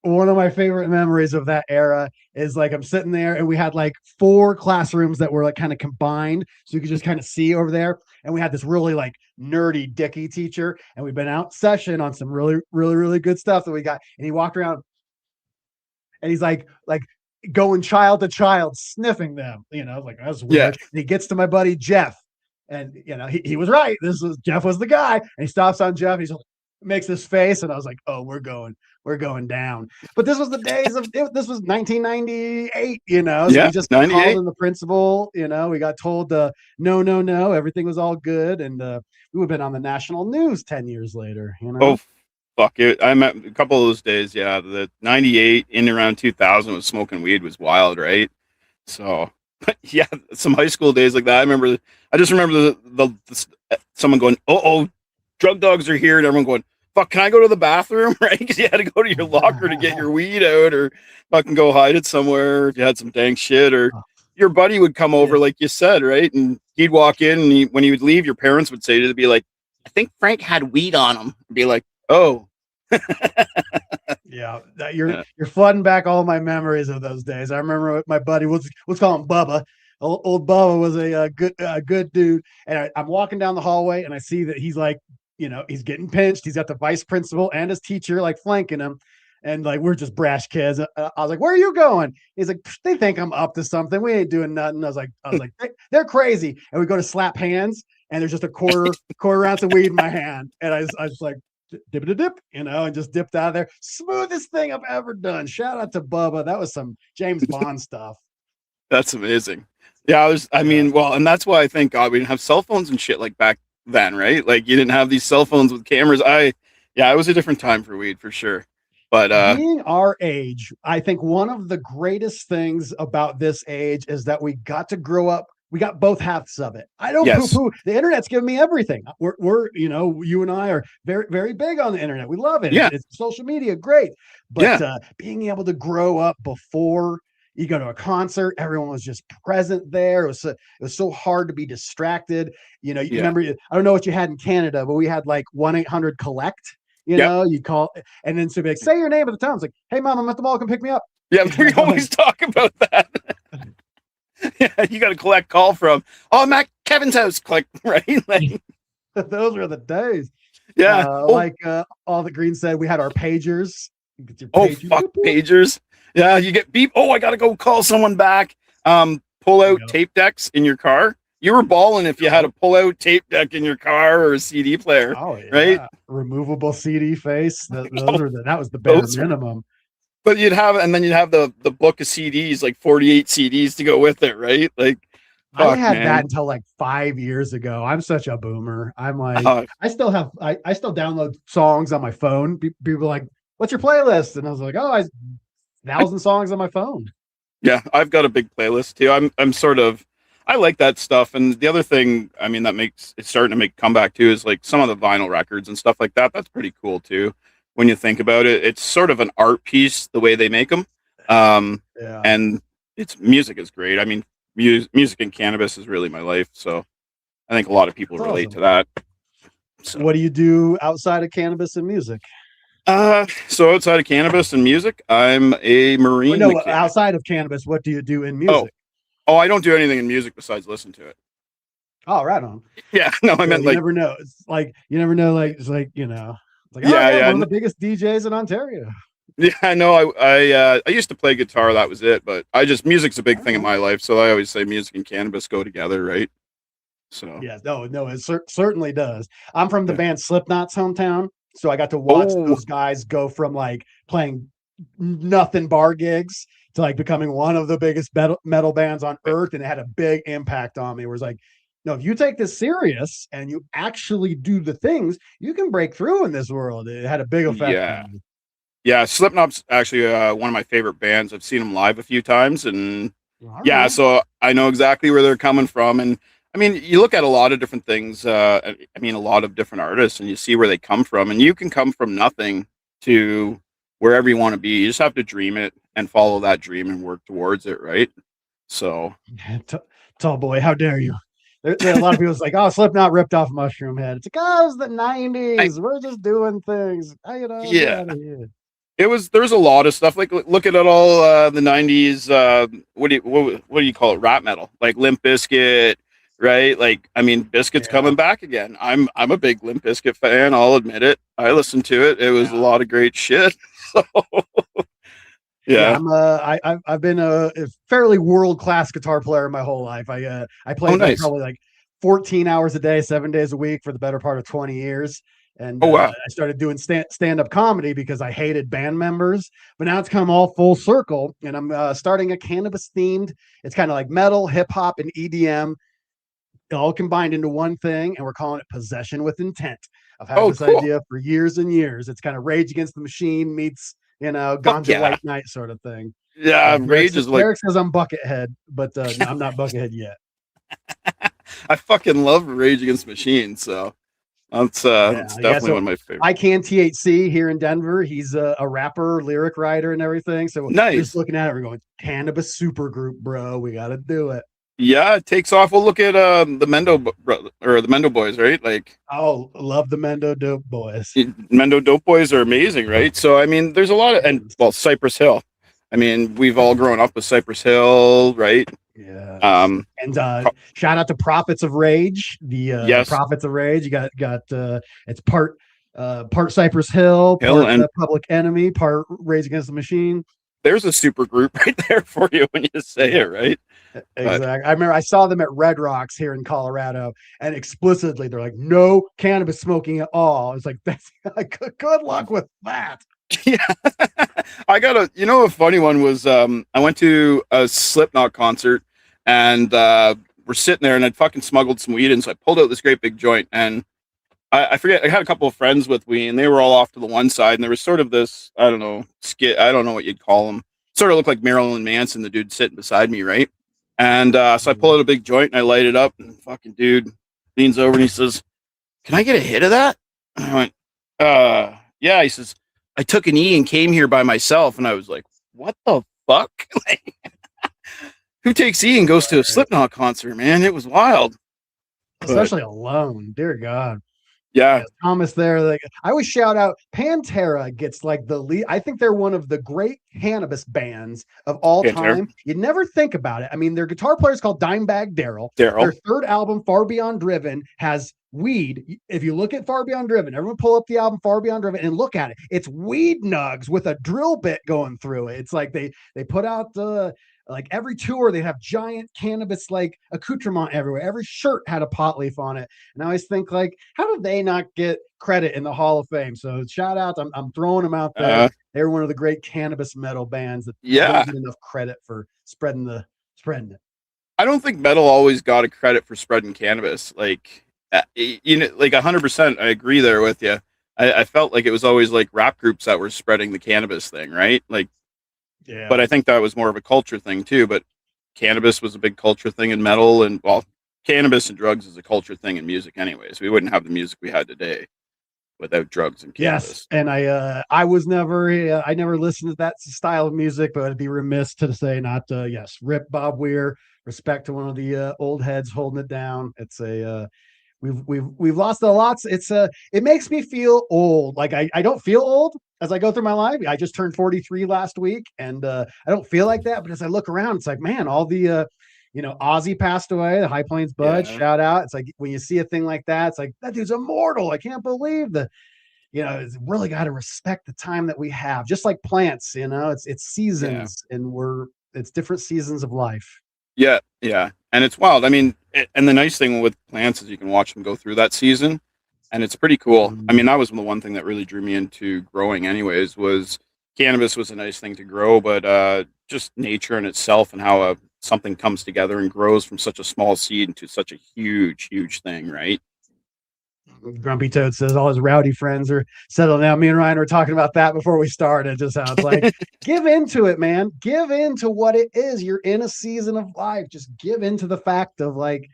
One of my favorite memories of that era is like I'm sitting there and we had like 4 classrooms that were like kind of combined, so you could just kind of see over there. And we had this really like nerdy dicky teacher, and we've been out session on some really good stuff that we got. And he walked around and he's like going child to child, sniffing them. Like that's weird. Yeah. And he gets to my buddy Jeff, and he was right. Jeff was the guy, and he stops on Jeff. And he's like, makes this face, and I was like, oh, we're going down. But this was the days of it. This was 1998, so Yeah, we just 98. called in the principal. We got told no, everything was all good, and we would have been on the national news 10 years later. Oh, fuck it. I met a couple of those days. Yeah, the 98 in around 2000 was smoking weed was wild, right? So, but yeah, some high school days like that. I just remember the someone going, oh, drug dogs are here, and everyone going, fuck, can I go to the bathroom? Right? Because you had to go to your locker to get your weed out, or fucking go hide it somewhere if you had some dang shit, or your buddy would come over, like you said, right? And he'd walk in, and when he would leave, your parents would say to be like, I think Frank had weed on him. Be like, oh. Yeah, you're flooding back all my memories of those days. I remember my buddy, let's call him Bubba. Old Bubba was a good dude, and I'm walking down the hallway, and I see that he's like, he's getting pinched. He's got the vice principal and his teacher like flanking him, and like we're just brash kids. I was like, "Where are you going?" He's like, "They think I'm up to something. We ain't doing nothing." I was like, "They're crazy." And we go to slap hands, and there's just a quarter ounce of weed in my hand, and I was like, dip, and just dipped out of there. Smoothest thing I've ever done. Shout out to Bubba. That was some James Bond stuff. That's amazing. Yeah, and that's why I thank God we didn't have cell phones and shit like back then, right? Like you didn't have these cell phones with cameras. It was a different time for weed for sure. But being our age, I think one of the greatest things about this age is that we got to grow up. We got both halves of it. I don't poo-poo. The internet's given me everything. We're you and I are very, very big on the internet. We love it. Yeah. It's social media, great. But being able to grow up before you go to a concert, everyone was just present there. It was so hard to be distracted. You remember, I don't know what you had in Canada, but we had like 1-800-COLLECT. You call, and then so be like, say your name at the time. It's like, hey mom, I'm at the mall, come pick me up. Yeah, we always talk about that. Yeah, you got to collect call from, I'm at Kevin's house. Click, right? Like, those were the days. Yeah. All the Green said, we had our pagers. Pagers. Yeah, you get beep. Oh, I got to go call someone back. Pull out tape decks in your car. You were balling if you had a pull out tape deck in your car or a CD player. Oh, yeah. Right? Removable CD face. That was the bare minimum. But you'd have the book of CDs, like 48 CDs to go with it, right? Like, I had that until like 5 years ago. I'm such a boomer. I'm like, I still download songs on my phone. People are like, what's your playlist? And I was like, 1,000 songs on my phone. Yeah, I've got a big playlist too. I like that stuff. And the other thing, that makes it's starting to make a comeback too, is like some of the vinyl records and stuff like that. That's pretty cool too. When you think about it, it's sort of an art piece the way they make them. And music is great. Music and cannabis is really my life. So I think a lot of people relate to that. So. What do you do outside of cannabis and music? So outside of cannabis and music, I'm a marine. No, outside of cannabis, what do you do in music? Oh, I don't do anything in music besides listen to it. Oh, right on. Yeah, no, I meant you never know. It's like you never know. Like it's like one of the biggest DJs in Ontario. Yeah, no, I used to play guitar. That was it. But music's a big thing in my life. So I always say music and cannabis go together, right? So yeah, no, it certainly does. I'm from the band Slipknot's hometown. So I got to watch those guys go from like playing nothing bar gigs to like becoming one of the biggest metal bands on earth. And it had a big impact on me. It was like, no, if you take this serious and you actually do the things, you can break through in this world. It had a big effect on me. Yeah, Slipknot's actually one of my favorite bands. I've seen them live a few times. And so I know exactly where they're coming from. And you look at a lot of different things, a lot of different artists, and you see where they come from. And you can come from nothing to wherever you want to be. You just have to dream it and follow that dream and work towards it, right? So Tall boy, how dare you? There are a lot of people's like, oh, Slipknot ripped off Mushroom Head. It's like, oh, it was the 90s. We're just doing things. You know, get Yeah. out of here. There's a lot of stuff like looking at all the 90s what do you call it, rap metal, like Limp Bizkit, right? Like, I mean, Bizkit's coming back again. I'm a big Limp Bizkit fan, I'll admit it. I listened to it. It was a lot of great shit. So yeah. I've been a fairly world-class guitar player my whole life. I played nice. probably like 14 hours a day, 7 days a week for the better part of 20 years. And wow. I started doing stand-up comedy because I hated band members, but now it's come all full circle, and I'm starting a cannabis themed. It's kind of like metal, hip hop, and EDM, all combined into one thing, and we're calling it Possession with Intent. I've had this idea for years and years. It's kind of Rage Against the Machine meets, you know, Ganja White Knight sort of thing. Yeah, Rage is like, Derek says I'm Buckethead, but I'm not Buckethead yet. I fucking love Rage Against the Machine, so that's definitely one of my favorites. I Can THC here in Denver. He's a rapper, lyric writer, and everything. So nice. We're just looking at it, we're going, cannabis supergroup, bro. We got to do it. Yeah, it takes off. We'll look at the Mendo Boys, right? Like, oh, love the Mendo Dope Boys. Mendo Dope Boys are amazing, right? So I mean, there's a lot of, and well, Cypress Hill. I mean, we've all grown up with Cypress Hill, right? Yeah. And shout out to Prophets of Rage. The Prophets of Rage. You got it's part Cypress Hill, part and Public Enemy, part Rage Against the Machine. There's a super group right there for you when you say it, right? Exactly. I remember I saw them at Red Rocks here in Colorado, and explicitly they're like, no cannabis smoking at all. It's like, that's good luck with that. Yeah. I got a funny one was I went to a Slipknot concert, and we're sitting there, and I'd fucking smuggled some weed in, so I pulled out this great big joint, and I forget, I had a couple of friends with me, and they were all off to the one side, and there was sort of this, I don't know what you'd call them, sort of looked like Marilyn Manson, the dude sitting beside me, right? And so I pull out a big joint and I light it up, and the fucking dude leans over and he says, "Can I get a hit of that?" And I went, yeah. He says, "I took an E and came here by myself." And I was like, what the fuck? Who takes E and goes to a Slipknot concert, man? It was wild. Especially alone. Dear God. Yeah. Thomas there. Like, I always shout out Pantera gets like the lead. I think they're one of the great cannabis bands of all time. You never think about it. I mean, their guitar player is called Dimebag Darrell. Their third album, Far Beyond Driven, has weed. If you look at Far Beyond Driven, everyone pull up the album Far Beyond Driven and look at it. It's weed nugs with a drill bit going through it. It's like they put out the like every tour, they have giant cannabis like accoutrement everywhere. Every shirt had a pot leaf on it. And I always think, like, how do they not get credit in the Hall of Fame? So shout out, I'm throwing them out there. They're one of the great cannabis metal bands that don't get enough credit for spreading it. I don't think metal always got a credit for spreading cannabis. Like, like 100%, I agree there with you. I felt like it was always like rap groups that were spreading the cannabis thing, right? Like, yeah. But I think that was more of a culture thing too. But cannabis was a big culture thing in metal, and well, cannabis and drugs is a culture thing in music anyways. We wouldn't have the music we had today without drugs and cannabis. Yes, and I was never I never listened to that style of music, but I'd be remiss to say not rip Bob Weir, respect to one of the old heads holding it down. It's a we've lost a lot. It makes me feel old. Like I don't feel old as I go through my life. I just turned 43 last week, and I don't feel like that. But as I look around, it's like, man, all the Ozzy passed away, the High Plains Bud, shout out. It's like when you see a thing like that, it's like, that dude's immortal. I can't believe that. It's really got to respect the time that we have, just like plants. It's seasons, and it's different seasons of life. Yeah, and it's wild. I mean, and the nice thing with plants is you can watch them go through that season, and it's pretty cool. I mean, that was the one thing that really drew me into growing anyways, was cannabis was a nice thing to grow, but just nature in itself and how something comes together and grows from such a small seed into such a huge, huge thing, right? Grumpy Toad says all his rowdy friends are settled now. Me and Ryan were talking about that before we started. Just how it's like, give into it, man. Give into what it is. You're in a season of life. Just give into the fact of, like,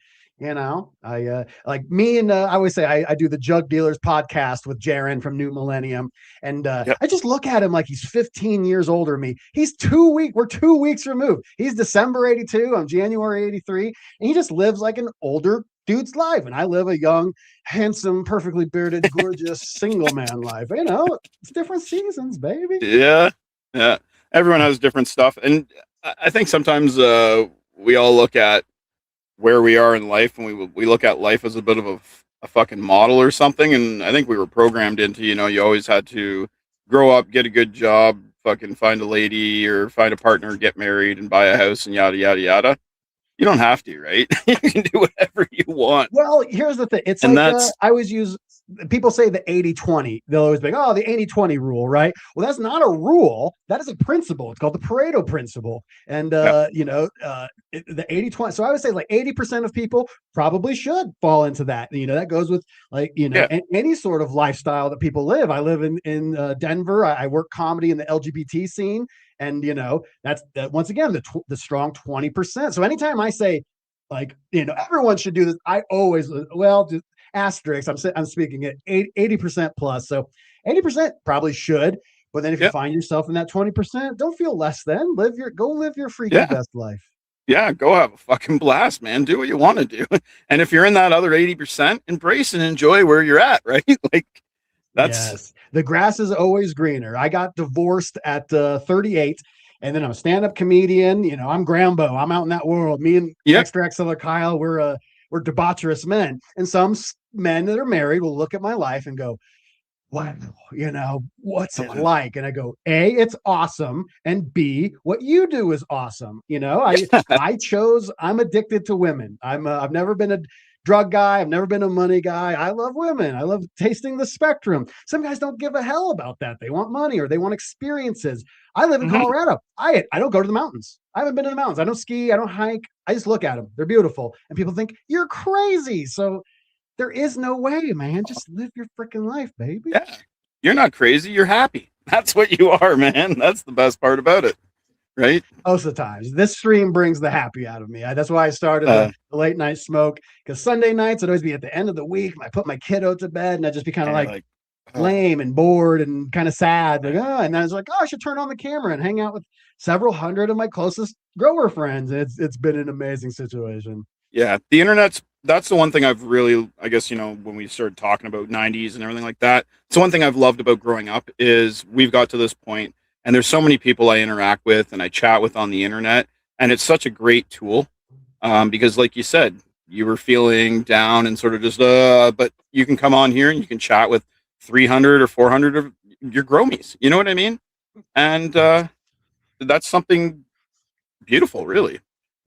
You know, I like me and I always say I do the Jug Dealers podcast with Jaron from New Millennium, and Yep. I just look at him like he's 15 years older than me. We're 2 weeks removed. He's December 82, I'm January 83, and he just lives like an older dude's life, and I live a young, handsome, perfectly bearded, gorgeous single man life. You know, it's different seasons, baby. Yeah. Yeah. Everyone has different stuff. And I think sometimes we all look at where we are in life, and we look at life as a bit of a fucking model or something. And I think we were programmed into, you always had to grow up, get a good job, fucking find a lady or find a partner, get married and buy a house and yada, yada, yada. You don't have to, right? You can do whatever you want. Well, here's the thing. It's And like that's, I always use, people say the 80-20. They'll always be like, oh, the 80-20 rule, right? Well, that's not a rule. That is a principle. It's called the Pareto principle. And, yeah. the 80-20. So I would say like 80% of people probably should fall into that. That goes with like, Yeah. any sort of lifestyle that people live. I live in Denver. I work comedy in the LGBT scene. And, that's once again, the strong 20%. So anytime I say, like, everyone should do this, I always, just asterisk, I'm speaking at 80% plus. So 80% probably should, but then if you find yourself in that 20%, don't feel less than. Go live your freaking best life. Yeah, go have a fucking blast, man. Do what you want to do. And if you're in that other 80%, embrace and enjoy where you're at, right? Like, that's the grass is always greener. I got divorced at 38, and then I'm a stand-up comedian. I'm GRAMBO. I'm out in that world. Me and Extra XL Kyle, we're debaucherous men. And some men that are married will look at my life and go, wow, what's it like? And I go, A, it's awesome. And B, what you do is awesome. I'm addicted to women. I've never been a drug guy. I've never been a money guy. I love women. I love tasting the spectrum. Some guys don't give a hell about that. They want money or they want experiences. I live in Colorado. I don't go to the mountains. I haven't been to the mountains. I don't ski. I don't hike. I just look at them. They're beautiful. And people think you're crazy. So there is no way, man. Just live your freaking life, baby. Yeah. You're not crazy. You're happy. That's what you are, man. That's the best part about it. Right? Most of the times. This stream brings the happy out of me. That's why I started the late night smoke, because Sunday nights I'd always be at the end of the week. I put my kiddo to bed and I'd just be kind of like lame and bored and kind of sad. Like, and then I was like, I should turn on the camera and hang out with several hundred of my closest grower friends. And it's been an amazing situation. Yeah. That's the one thing I've really, I guess, when we started talking about 90s and everything like that, it's the one thing I've loved about growing up is we've got to this point and there's so many people I interact with and I chat with on the internet, and it's such a great tool because like you said, you were feeling down and sort of just, but you can come on here and you can chat with 300 or 400 of your gromies. You know what I mean? And that's something beautiful, really.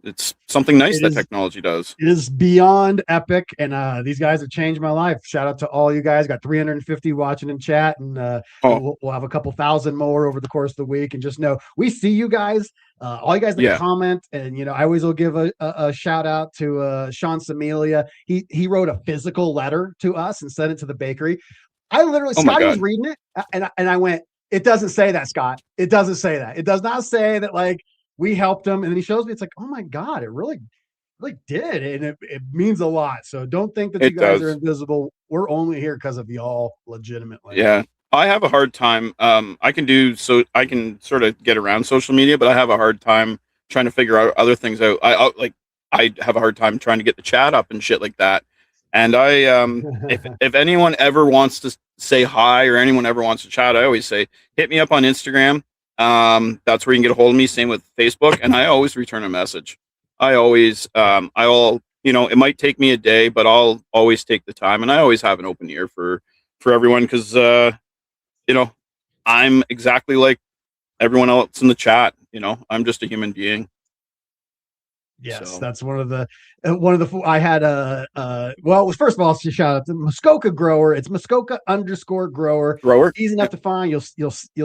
It's something nice that technology does. It is beyond epic, and these guys have changed my life. Shout out to all you guys. Got 350 watching in chat, and we'll have a couple thousand more over the course of the week. And just know we see you guys, all you guys that comment, and I always will give a shout out to Sean Samelia. He wrote a physical letter to us and sent it to the bakery. I literally, Scotty was reading it, and I went, it doesn't say that, Scott. It doesn't say that. It does not say that, like, we helped him. And then he shows me, it's like, oh my God, it really did. And it means a lot. So don't think that you guys are invisible. We're only here because of y'all, legitimately. Yeah. I have a hard time. I can sort of get around social media, but I have a hard time trying to figure out other things out. I have a hard time trying to get the chat up and shit like that. And if anyone ever wants to say hi or anyone ever wants to chat, I always say, hit me up on Instagram. That's where you can get a hold of me. Same with Facebook. And I always return a message. It might take me a day, but I'll always take the time, and I always have an open ear for everyone. Because, I'm exactly like everyone else in the chat. I'm just a human being. Yes, so. That's one of the I had first of all, shout out to Muskoka Grower. It's Muskoka_grower. Easy enough to find. You'll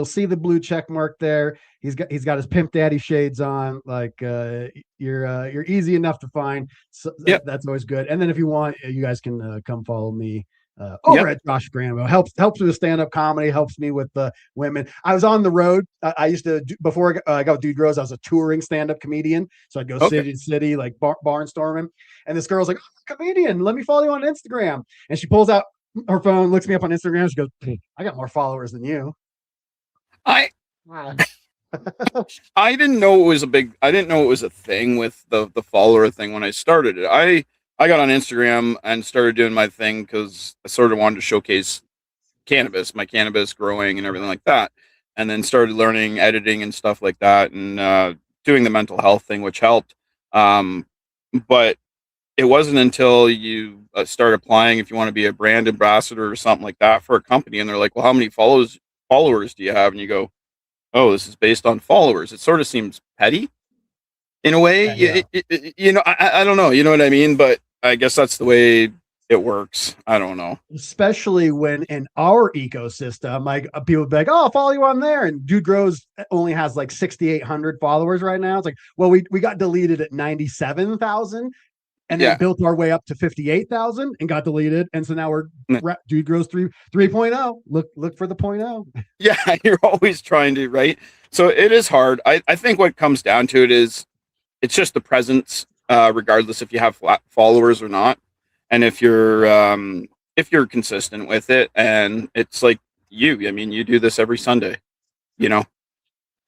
see the blue check mark there. He's got his Pimp Daddy shades on. Like you're easy enough to find. So that's always good. And then if you want, you guys can come follow me over at Josh Grambo. Helps with stand-up comedy, helps me with the women. I was on the road. I used to before I got with Dude Grows, I was a touring stand-up comedian. So I'd go city to city, like barnstorming. And this girl's like, oh, comedian, let me follow you on Instagram. And she pulls out her phone, looks me up on Instagram. She goes, hey, I got more followers than you. I didn't know it was I didn't know it was a thing with the follower thing when I started it. I got on Instagram and started doing my thing because I sort of wanted to showcase my cannabis growing and everything like that. And then started learning editing and stuff like that, and doing the mental health thing, which helped. But it wasn't until you start applying if you want to be a brand ambassador or something like that for a company, and they're like, well, how many followers do you have? And you go, oh, this is based on followers. It sort of seems petty in a way. Yeah. I don't know. You know what I mean? But I guess that's the way it works. I don't know. Especially when in our ecosystem, like people would be like, oh, I'll follow you on there. And Dude Grows only has like 6,800 followers right now. It's like, well, we got deleted at 97,000 and then built our way up to 58,000 and got deleted. And so now we're Dude Grows 3.0. Look for the 0.0. Yeah, you're always trying to, right? So it is hard. I think what comes down to it is it's just the presence, regardless if you have followers or not. And if you're consistent with it, and it's like I mean, you do this every Sunday,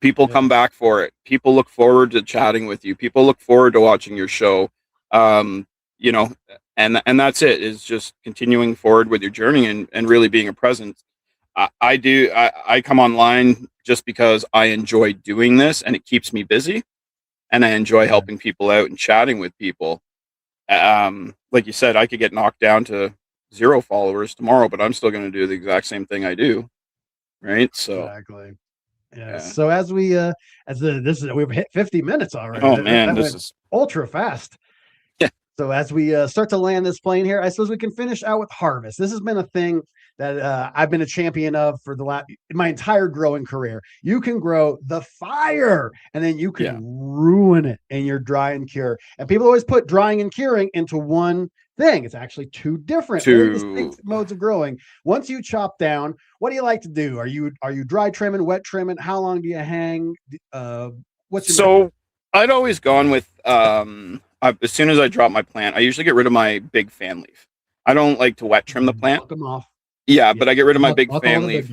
people come back for it. People look forward to chatting with you. People look forward to watching your show. And that's it, is just continuing forward with your journey and really being a presence. I come online just because I enjoy doing this and it keeps me busy, and I enjoy helping people out and chatting with people. Like you said, I could get knocked down to 0 followers tomorrow, but I'm still going to do the exact same thing I do. Right. So exactly. Yeah. So as we've hit 50 minutes already. Oh man, this is ultra fast. Yeah. So as we start to land this plane here, I suppose we can finish out with harvest. This has been a thing that I've been a champion of for my entire growing career. You can grow the fire and then you can ruin it in your dry and cure. And people always put drying and curing into one thing. It's actually two different distinct modes of growing. Once you chop down, what do you like to do? Are you dry trimming, wet trimming? How long do you hang? I'd always gone with as soon as I drop my plant, I usually get rid of my big fan leaf. I don't like to wet trim the plant. Knock them off. Yeah, but I get rid of my big fan leaf.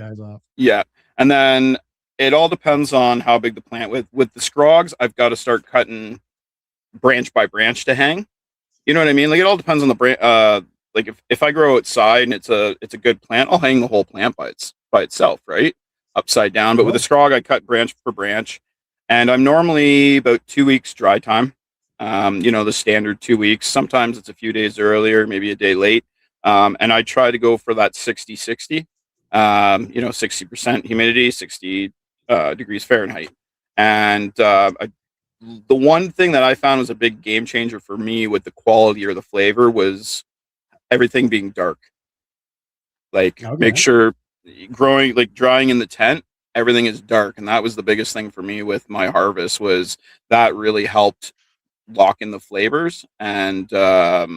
Yeah. And then it all depends on how big the plant with the scrogs, I've got to start cutting branch by branch to hang. You know what I mean? Like it all depends on the branch. Like if I grow outside and it's a good plant, I'll hang the whole plant by itself, right? Upside down. But with a scrog, I cut branch per branch. And I'm normally about 2 weeks dry time. The standard 2 weeks. Sometimes it's a few days earlier, maybe a day late. And I try to go for that 60-60, 60% humidity, 60 degrees Fahrenheit. And the one thing that I found was a big game changer for me with the quality or the flavor was everything being dark. Like make sure drying in the tent, everything is dark. And that was the biggest thing for me with my harvest, was that really helped lock in the flavors, and that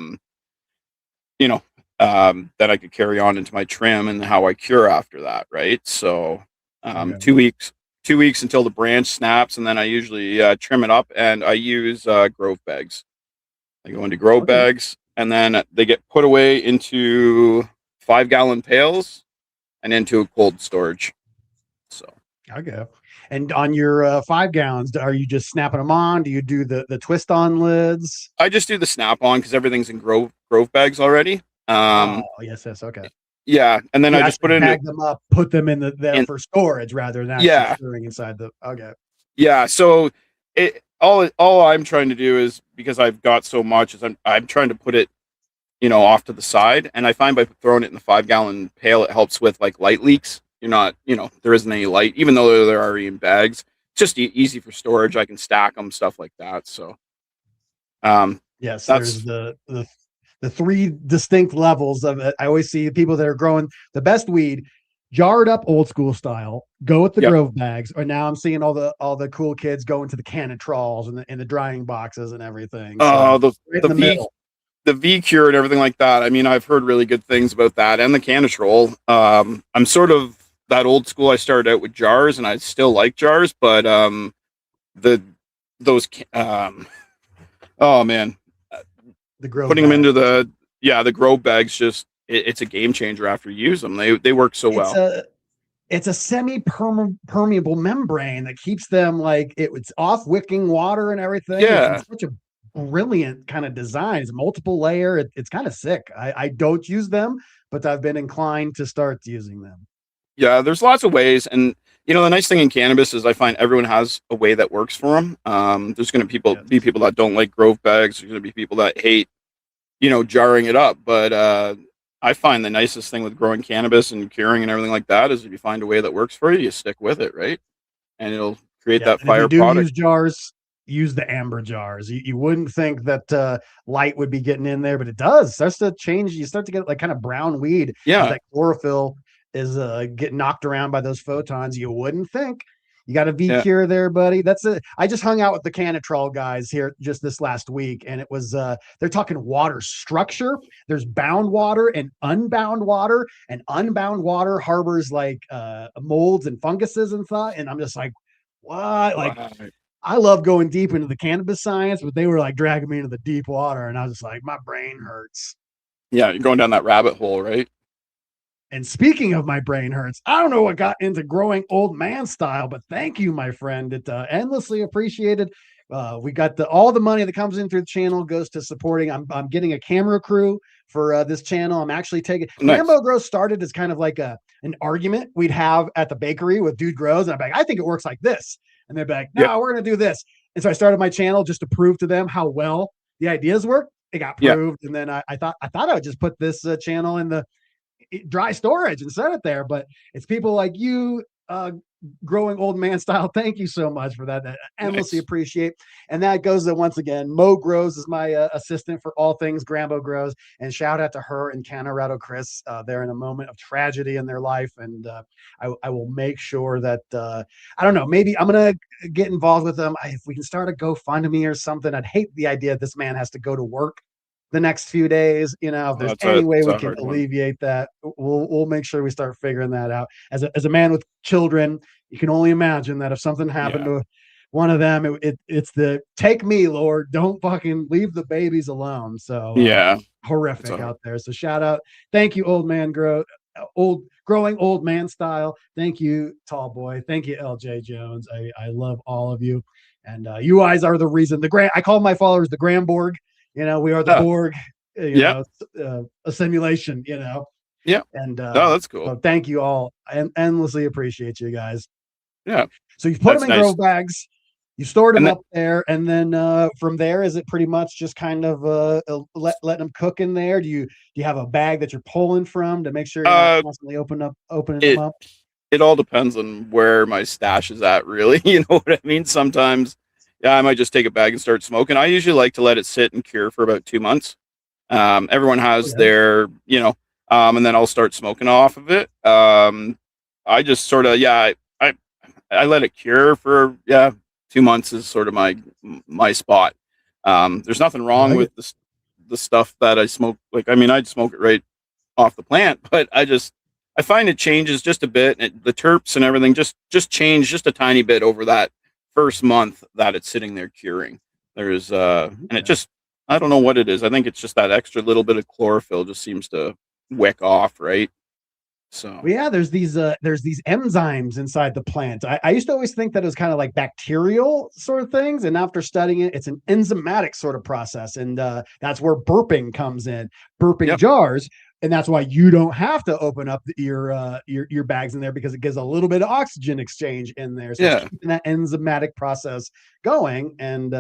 I could carry on into my trim and how I cure after that, right? So 2 weeks until the branch snaps, and then I usually trim it up, and I use grove bags. I go into grove bags, and then they get put away into 5-gallon pails and into a cold storage. So okay. And on your 5 gallons, are you just snapping them on? Do you do the twist on lids? I just do the snap on because everything's in grove bags already. Yes, okay. Yeah, and then I just bag them up, put them in there for storage rather than storing inside the. Okay. Yeah, so all I'm trying to do is, because I've got so much, is I'm trying to put it, off to the side, and I find by throwing it in the 5-gallon pail, it helps with like light leaks. You're not, there isn't any light, even though they're already in bags. It's just easy for storage. I can stack them, stuff like that. So, yes, there's the 3 distinct levels of it. I always see people that are growing the best weed, jarred up old school style, go with the grove bags. Or now I'm seeing all the cool kids go into the cannon trawls and the drying boxes and everything. So the middle. the V cure and everything like that. I mean, I've heard really good things about that and the Canitrol. I'm sort of that old school. I started out with jars, and I still like jars, but the those oh man, The grow putting them bag. into the grow bags, just it's a game changer after you use them. They work so well. It's a semi-permeable membrane that keeps them like it's off wicking water and everything. Yeah. It's such a brilliant kind of design. It's multiple layer. It's kind of sick. I don't use them, but I've been inclined to start using them. Yeah, there's lots of ways, and the nice thing in cannabis is I find everyone has a way that works for them. There's going to be people that don't like grove bags. There's going to be people that hate, jarring it up. But I find the nicest thing with growing cannabis and curing and everything like that is if you find a way that works for you, you stick with it, right? And it'll create that And fire if you do product. use jars, use the amber jars. You wouldn't think that light would be getting in there, but it does. It starts to change. You start to get like kind of brown weed. Yeah. That chlorophyll is getting knocked around by those photons. You wouldn't think. You got a V cure there, buddy. I just hung out with the Canitrol guys here just this last week, and it was they're talking water structure. There's bound water and unbound water, and unbound water harbors like molds and funguses and stuff. And I'm just like, what? Like, I love going deep into the cannabis science, but they were like dragging me into the deep water, and I was just like, my brain hurts. Yeah, you're going down that rabbit hole, right? And speaking of my brain hurts, I don't know what got into growing old man style, but thank you, my friend. It endlessly appreciated. We got all the money that comes in through the channel goes to supporting. I'm getting a camera crew for this channel. I'm actually taking GRAMBO Grow started as kind of like an argument we'd have at the bakery with Dude Grows, and I'm like, I think it works like this, and they'd be like, no, we're gonna do this. And so I started my channel just to prove to them how well the ideas work. It got proved, and then I thought I would just put this channel in the dry storage and set it there, but it's people like you growing old man style. Thank you so much for that. I endlessly appreciate. And that goes to, once again, Mo Grows is my assistant for all things GRAMBO Grows, and shout out to her and Colorado Chris. They're in a moment of tragedy in their life, and I will make sure that I don't know, maybe I'm gonna get involved with them. If we can start a GoFundMe or something. I'd hate the idea this man has to go to work the next few days. If there's any way we can alleviate that, we'll make sure we start figuring that out. As a man with children, you can only imagine that if something happened to one of them, it's the take me, Lord, don't fucking leave the babies alone. So horrific out there. So shout out, thank you, old man growing old man style. Thank you, tall boy. Thank you, LJ Jones. I love all of you, and you guys are the reason. I call my followers the GramBorg. We are the Borg, a simulation, Yeah. And that's cool. So thank you all. I endlessly appreciate you guys. Yeah. So you put them in grow bags, you stored them up there, and then from there, is it pretty much just kind of letting them cook in there? Do you have a bag that you're pulling from to make sure you're not constantly opening them up? It all depends on where my stash is at, really. You know what I mean? Sometimes I might just take a bag and start smoking. I usually like to let it sit and cure for about 2 months. Everyone has their, and then I'll start smoking off of it. I just sort of, I let it cure for, 2 months is sort of my spot. There's nothing wrong with the stuff that I smoke. Like, I mean, I'd smoke it right off the plant, but I find it changes just a bit. The terps and everything just change just a tiny bit over that first month that it's sitting there curing. There's and it just, I don't know what it is. I think it's just that extra little bit of chlorophyll just seems to wick off, right? So there's these enzymes inside the plant. I used to always think that it was kind of like bacterial sort of things, and after studying it, it's an enzymatic sort of process, and that's where burping comes in. Burping jars. And that's why you don't have to open up your bags in there, because it gives a little bit of oxygen exchange in there. So it's keeping that enzymatic process going. And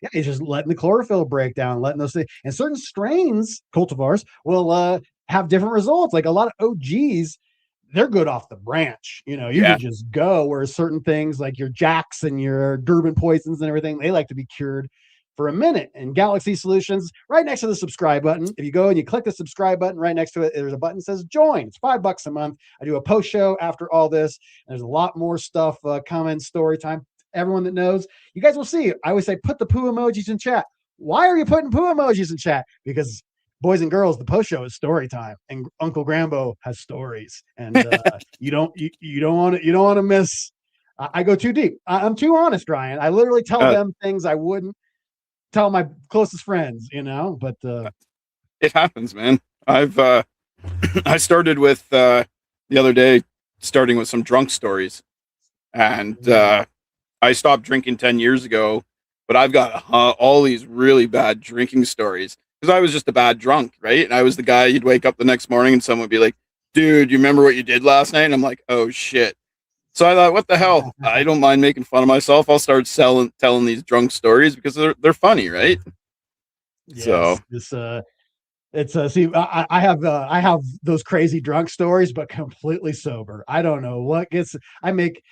it's just letting the chlorophyll break down, letting those things. And certain strains, cultivars, will have different results. Like a lot of OGs, they're good off the branch. You can just go, whereas certain things like your Jacks and your Durban poisons and everything, they like to be cured for a minute. And Galaxy Solutions, right next to the subscribe button, if you go and you click the subscribe button, right next to it, there's a button that says join. It's $5 a month. I do a post show after all this. There's a lot more stuff coming, story time. Everyone that knows, you guys will see. I always say, put the poo emojis in chat. Why are you putting poo emojis in chat? Because boys and girls, the post show is story time, and Uncle Grambo has stories, and you don't want to miss. I go too deep. I'm too honest, Ryan. I literally tell them things I wouldn't tell my closest friends, but it happens, man. I've I started with the other day, starting with some drunk stories, and I stopped drinking 10 years ago, but I've got all these really bad drinking stories because I was just a bad drunk, right? And I was the guy you'd wake up the next morning and someone would be like, dude, you remember what you did last night? And I'm like, oh shit. So I thought, what the hell? I don't mind making fun of myself. I'll start telling these drunk stories because they're funny, right? Yes, so see, I have those crazy drunk stories, but completely sober. I don't know what gets. I make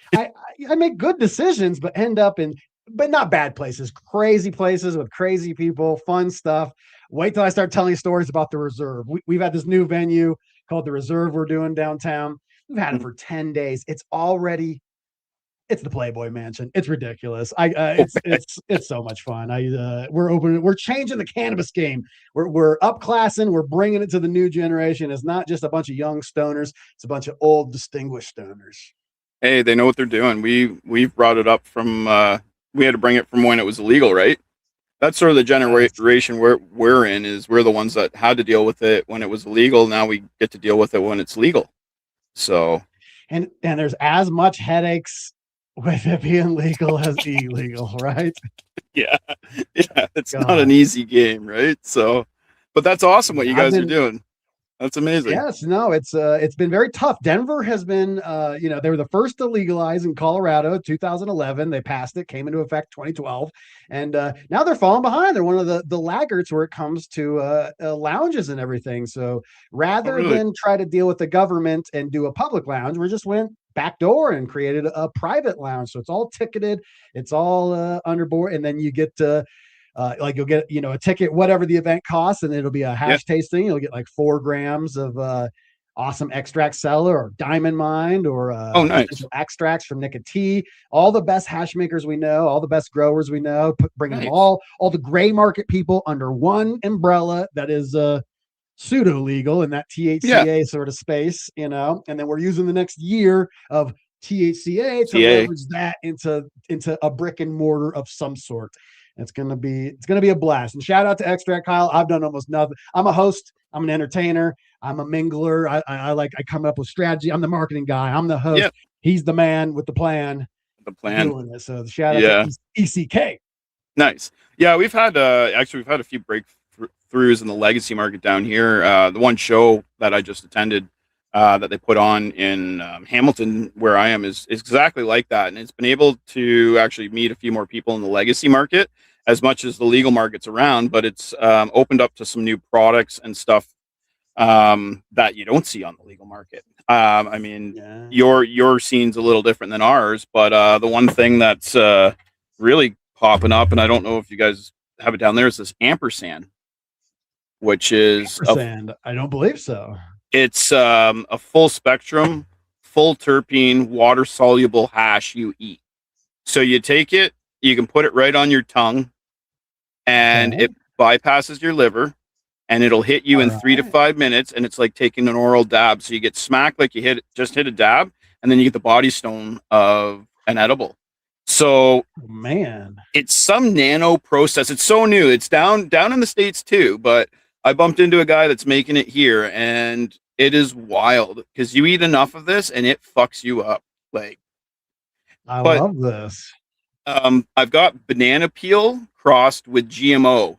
good decisions, but end up in not bad places, crazy places with crazy people, fun stuff. Wait till I start telling stories about the Reserve. We've had this new venue called the Reserve we're doing downtown. We've had it for 10 days. It's the Playboy Mansion. It's ridiculous. It's so much fun. We're changing the cannabis game. We're upclassing. We're bringing it to the new generation. It's not just a bunch of young stoners. It's a bunch of old, distinguished stoners. Hey, they know what they're doing. We've brought it up from we had to bring it from when it was illegal, right? That's sort of the generation we're in. Is we're the ones that had to deal with it when it was illegal. Now we get to deal with it when it's legal. So, and there's as much headaches with it being legal as illegal, right? Yeah, it's not an easy game, right? So, but that's awesome what you guys are doing. That's amazing. Yes, no, it's been very tough. Denver has been, they were the first to legalize in Colorado, 2011. They passed it, came into effect 2012, and now they're falling behind. They're one of the laggards where it comes to lounges and everything. So rather than try to deal with the government and do a public lounge, we just went backdoor and created a private lounge. So it's all ticketed, it's all under board, and then you get you'll get a ticket, whatever the event costs, and it'll be a hash tasting. You'll get like 4 grams of awesome extract cellar or diamond mind or nice extracts from Nicotine. All the best hash makers we know, all the best growers we know, bringing them all the gray market people under one umbrella that is pseudo legal in that THCA sort of space, and then we're using the next year of THCA to leverage that into a brick and mortar of some sort. It's gonna be a blast. And shout out to Extract Kyle. I've done almost nothing. I'm a host. I'm an entertainer. I'm a mingler. I come up with strategy. I'm the marketing guy. I'm the host. Yep. He's the man with the plan. Doing it. So shout out to ECK. Nice. Yeah, we've had a few breakthroughs in the legacy market down here. The one show that I just attended that they put on in Hamilton, where I am, is exactly like that. And it's been able to actually meet a few more people in the legacy market as much as the legal market's around, but it's opened up to some new products and stuff that you don't see on the legal market. Your scene's a little different than ours, but the one thing that's really popping up, and I don't know if you guys have it down there, is this ampersand, which is I don't believe so. It's a full spectrum, full terpene, water soluble hash you eat. So you take it, you can put it right on your tongue, and it bypasses your liver, and it'll hit you in 3 to 5 minutes, and it's like taking an oral dab. So you get smacked like you just hit a dab, and then you get the body stone of an edible. So it's some nano process. It's so new. It's down in the States too, but I bumped into a guy that's making it here, and it is wild because you eat enough of this and it fucks you up. I love this. I've got banana peel crossed with GMO,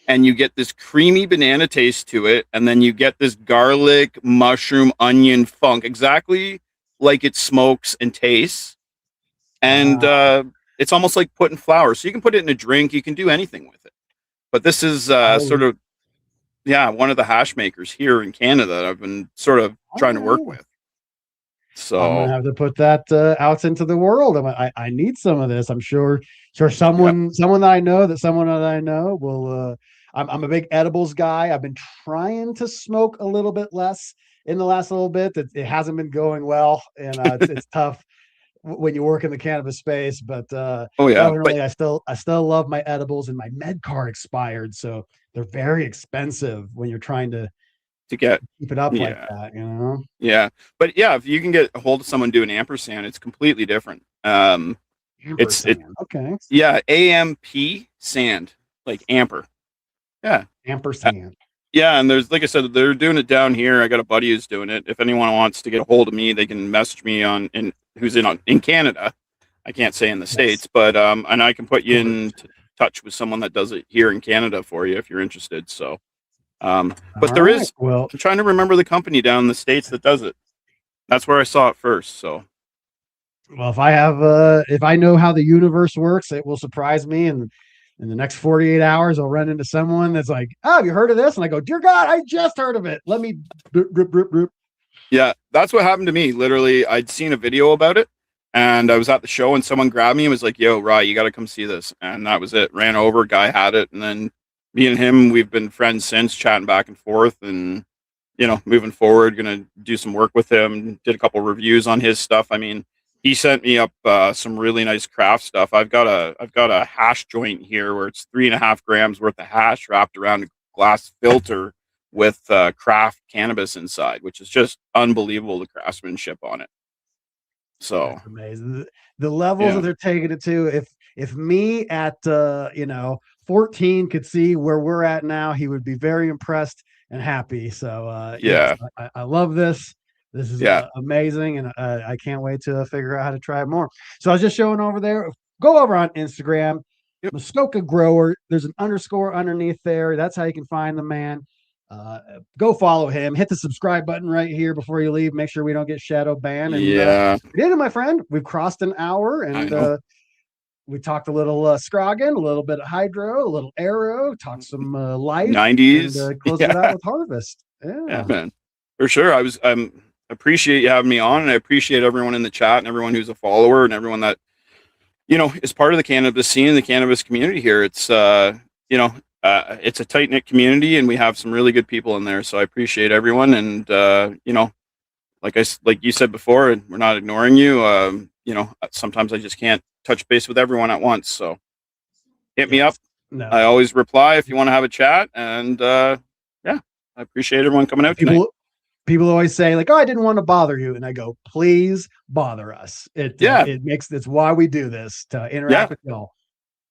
and you get this creamy banana taste to it, and then you get this garlic, mushroom, onion funk, exactly like it smokes and tastes. And it's almost like putting flour. So you can put it in a drink. You can do anything with it. But this is sort of, one of the hash makers here in Canada that I've been sort of trying to work with. So I'm gonna have to put that out into the world. I need some of this. I'm sure someone that I know will. I'm a big edibles guy. I've been trying to smoke a little bit less in the last little bit. It hasn't been going well, and it's tough. when you work in the cannabis space, but Oh yeah, definitely I still love my edibles, and my med card expired, so they're very expensive when you're trying to to get keep it up like yeah. that, you know. Yeah, but yeah, if you can get a hold of someone doing ampersand, it's completely different. It's Ampersand. Okay. yeah, AMP sand, like amper. Yeah, uh, Ampersand. yeah, and there's like I said, they're doing it down here. I got a buddy who's doing it. If anyone wants to get a hold of me, they can message me who's in Canada. I can't say in the Yes. States, but and I can put you in Correct. touch with someone that does it here in Canada for you if you're interested. So, but All there right. is. Well, I'm trying to remember the company down in the States that does it. That's where I saw it first. So. if I know how the universe works, it will surprise me, and in the next 48 hours I'll run into someone that's like, "Oh, have you heard of this?" And I go, "Dear God, I just heard of it. Let me broop, broop, broop, broop." Yeah, that's what happened to me. Literally, I'd seen a video about it and I was at the show and someone grabbed me and was like, "Yo, Rye, you got to come see this." And that was it. Ran over, guy had it. And then me and him, we've been friends since, chatting back and forth and, moving forward, going to do some work with him. Did a couple reviews on his stuff. I mean, he sent me up some really nice craft stuff. I've got a hash joint here where it's 3.5 grams worth of hash wrapped around a glass filter with craft cannabis inside, which is just unbelievable, the craftsmanship on it. So That's amazing. The levels that yeah, they're taking it to. If me at 14 could see where we're at now, he would be very impressed and happy. So yes, yeah, I love this. This is yeah, amazing, and I can't wait to figure out how to try it more. So I was just showing over there. Go over on Instagram, yep, Muskoka Grower. There's an underscore underneath there. That's how you can find the man. Uh, Go follow him. Hit the subscribe button right here before you leave. Make sure we don't get shadow banned. And yeah. we did it, my friend. We've crossed an hour, I and know. we talked a little Scroggin, a little bit of hydro, a little arrow, talked some life, and 90s. closed it out Yeah, with harvest. yeah, Yeah. man, for sure. I'm appreciate you having me on, and I appreciate everyone in the chat and everyone who's a follower and everyone that is part of the cannabis scene, the cannabis community here. It's a tight knit community, and we have some really good people in there. So I appreciate everyone, and like you said before, and we're not ignoring you. Sometimes I just can't touch base with everyone at once. So hit me up. Yes. No. I always reply if you want to have a chat, and yeah, I appreciate everyone coming out tonight. People always say like, "Oh, I didn't want to bother you," and I go, "Please bother us. Yeah, It's why we do this, to yeah, interact with y'all."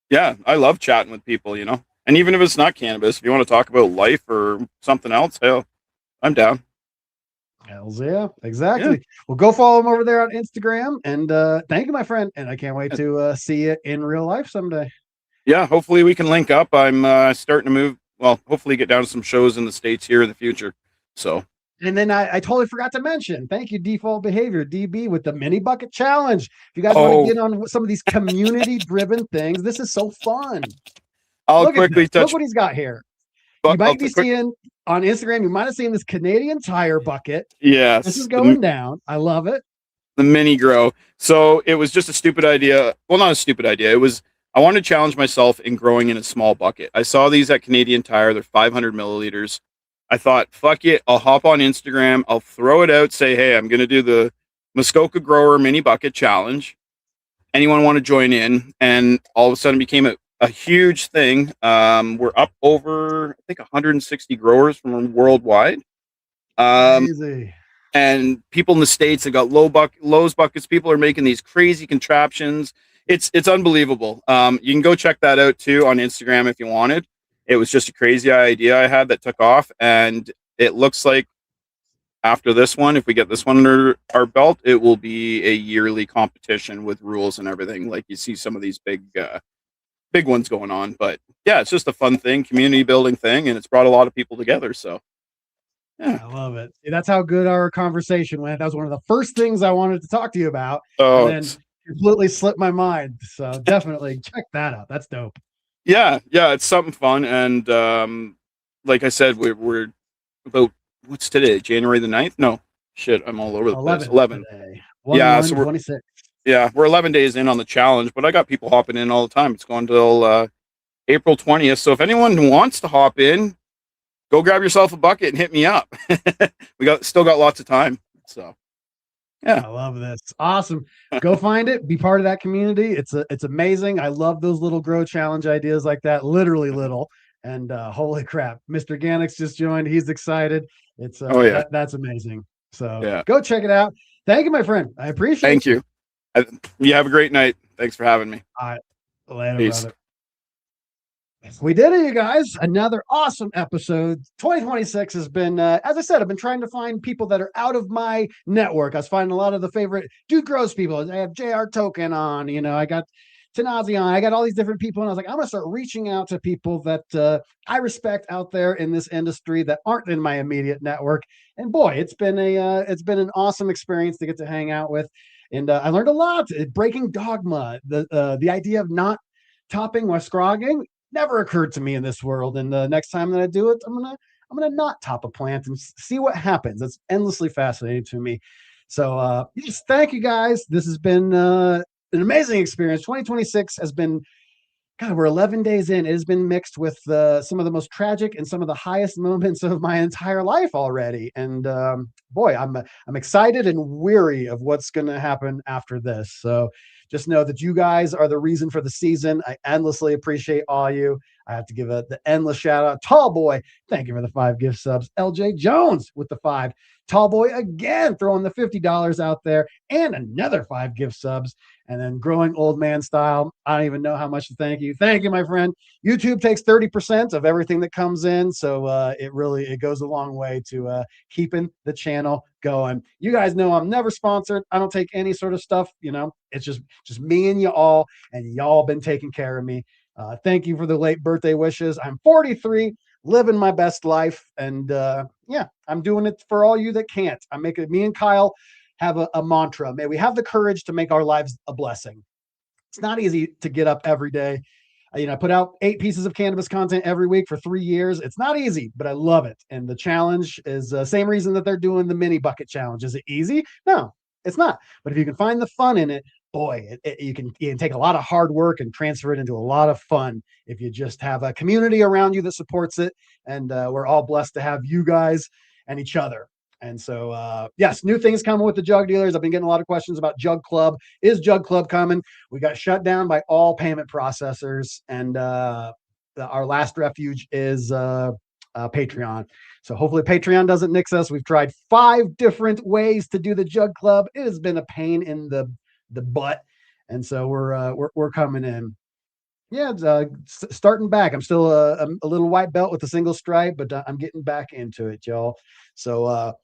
yeah. I love chatting with people. And even if it's not cannabis, if you want to talk about life or something else, hell, I'm down. Hells yeah, Yeah, exactly. Well, go follow him over there on Instagram, and thank you, my friend. And I can't wait to see you in real life someday. yeah. Hopefully we can link up. I'm starting to move. Well, hopefully get down to some shows in the States here in the future. So And then I totally forgot to mention, thank you, Default Behavior, DB, with the mini bucket challenge. If you guys want to oh, get on some of these community driven things, this is so fun. I'll Look at quickly this. Look touch. what he's got here. You I'll might be quick. seeing on Instagram, you might have seen this Canadian Tire bucket. This Yes, is going down. I love it. the mini grow. So it was just a stupid idea. Well, not a stupid idea. It was, I wanted to challenge myself in growing in a small bucket. I saw these at Canadian Tire. They're 500 milliliters. I thought, fuck it. I'll hop on Instagram. I'll throw it out. Say, hey, I'm going to do the Muskoka Grower mini bucket challenge. Anyone want to join in? And all of a sudden it became a huge thing. We're up over, I think, 160 growers from worldwide. Crazy. And people in the States have got Lowe's buckets. People are making these crazy contraptions. It's unbelievable. You can go check that out too on Instagram if you wanted. It was just a crazy idea I had that took off, and it looks like after this one, if we get this one under our belt, it will be a yearly competition with rules and everything. Like you see some of these big ones going on, but yeah, it's just a fun thing, community building thing, and it's brought a lot of people together. So yeah. I love it. That's how good our conversation went. That was one of the first things I wanted to talk to you about, and Oh, then completely slipped my mind. So definitely check that out. That's dope. yeah, it's something fun, and like I said, we're about, what's today? January the 9th? No, shit, I'm all over the place. 11 11. today. Yeah, 1 so 1 26. we're 11 days in on the challenge, but I got people hopping in all the time. It's going till April 20th. So if anyone wants to hop in, go grab yourself a bucket and hit me up. We still got lots of time. So Yeah. I love this. Awesome. Go find it. Be part of that community. It's amazing. I love those little grow challenge ideas like that. Literally little. And holy crap, Mr. Ganix just joined. He's excited. It's Oh, yeah. That's amazing. So Yeah. go check it out. Thank you, my friend. I appreciate Thank you. You have a great night. Thanks for having me. All right. Later, Peace. brother. We did it, you guys. Another awesome episode. 2026 has been, as I said, I've been trying to find people that are out of my network. I was finding a lot of the favorite Dude Grows people. I have JR Token on, I got Tanazi on. I got all these different people. And I was like, I'm going to start reaching out to people that I respect out there in this industry that aren't in my immediate network. And boy, it's been an awesome experience to get to hang out with. And I learned a lot. Breaking dogma, the idea of not topping while scrogging never occurred to me in this world. And the next time that I do it, I'm gonna not top a plant and see what happens. It's endlessly fascinating to me. So yes, thank you guys. This has been an amazing experience. 2026 has been, God, we're 11 days in. It has been mixed with some of the most tragic and some of the highest moments of my entire life already. And boy, I'm excited and weary of what's going to happen after this. So just know that you guys are the reason for the season. I endlessly appreciate all you. I have to give the endless shout out. Tall Boy, thank you for the 5 gift subs. LJ Jones with the 5. Tall Boy again throwing the $50 out there and another 5 gift subs. And then Growing Old Man Style, I don't even know how much to thank you. Thank you, my friend. YouTube takes 30% of everything that comes in. So it goes a long way to keeping the channel going. You guys know I'm never sponsored. I don't take any sort of stuff. It's just me and you all, and y'all been taking care of me. Thank you for the late birthday wishes. I'm 43, living my best life. And I'm doing it for all you that can't. Me and Kyle have a mantra. May we have the courage to make our lives a blessing. It's not easy to get up every day. I put out 8 pieces of cannabis content every week for 3 years. It's not easy, but I love it. And the challenge is the same reason that they're doing the mini bucket challenge. Is it easy? No, it's not. But if you can find the fun in it, boy, you can take a lot of hard work and transfer it into a lot of fun if you just have a community around you that supports it. And we're all blessed to have you guys and each other. And so, yes, new things coming with the Jug Dealers. I've been getting a lot of questions about Jug Club. Is Jug Club coming? We got shut down by all payment processors. And our last refuge is Patreon. So hopefully Patreon doesn't nix us. We've tried 5 different ways to do the Jug Club. It has been a pain in the butt. And so we're coming in. Yeah, starting back. I'm still a little white belt with a single stripe, but I'm getting back into it, y'all. So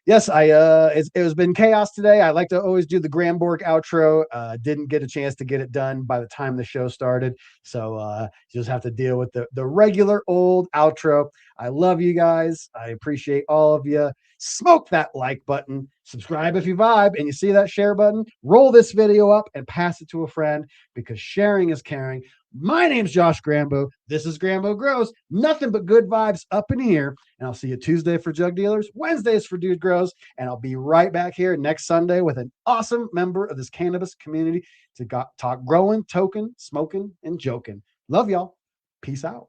yes, it has been chaos today. I like to always do the GramBorg outro. Didn't get a chance to get it done by the time the show started. So just have to deal with the regular old outro. I love you guys. I appreciate all of you. Smoke that like button, subscribe if you vibe, and you see that share button, roll this video up and pass it to a friend, because sharing is caring. My name's Josh Grambo. This is Grambo Grows. Nothing but good vibes up in here. And I'll see you Tuesday for Jug Dealers, Wednesdays for Dude Grows, and I'll be right back here next Sunday with an awesome member of this cannabis community to talk growing, token, smoking, and joking. Love y'all. Peace out.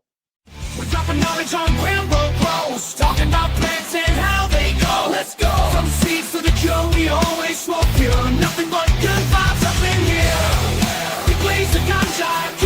We're dropping knowledge on GRAMBO Grows, talking about plants and how they go. Let's go. From seeds to the cure, we always smoke pure. Nothing but good vibes up in here. We blaze the ganja.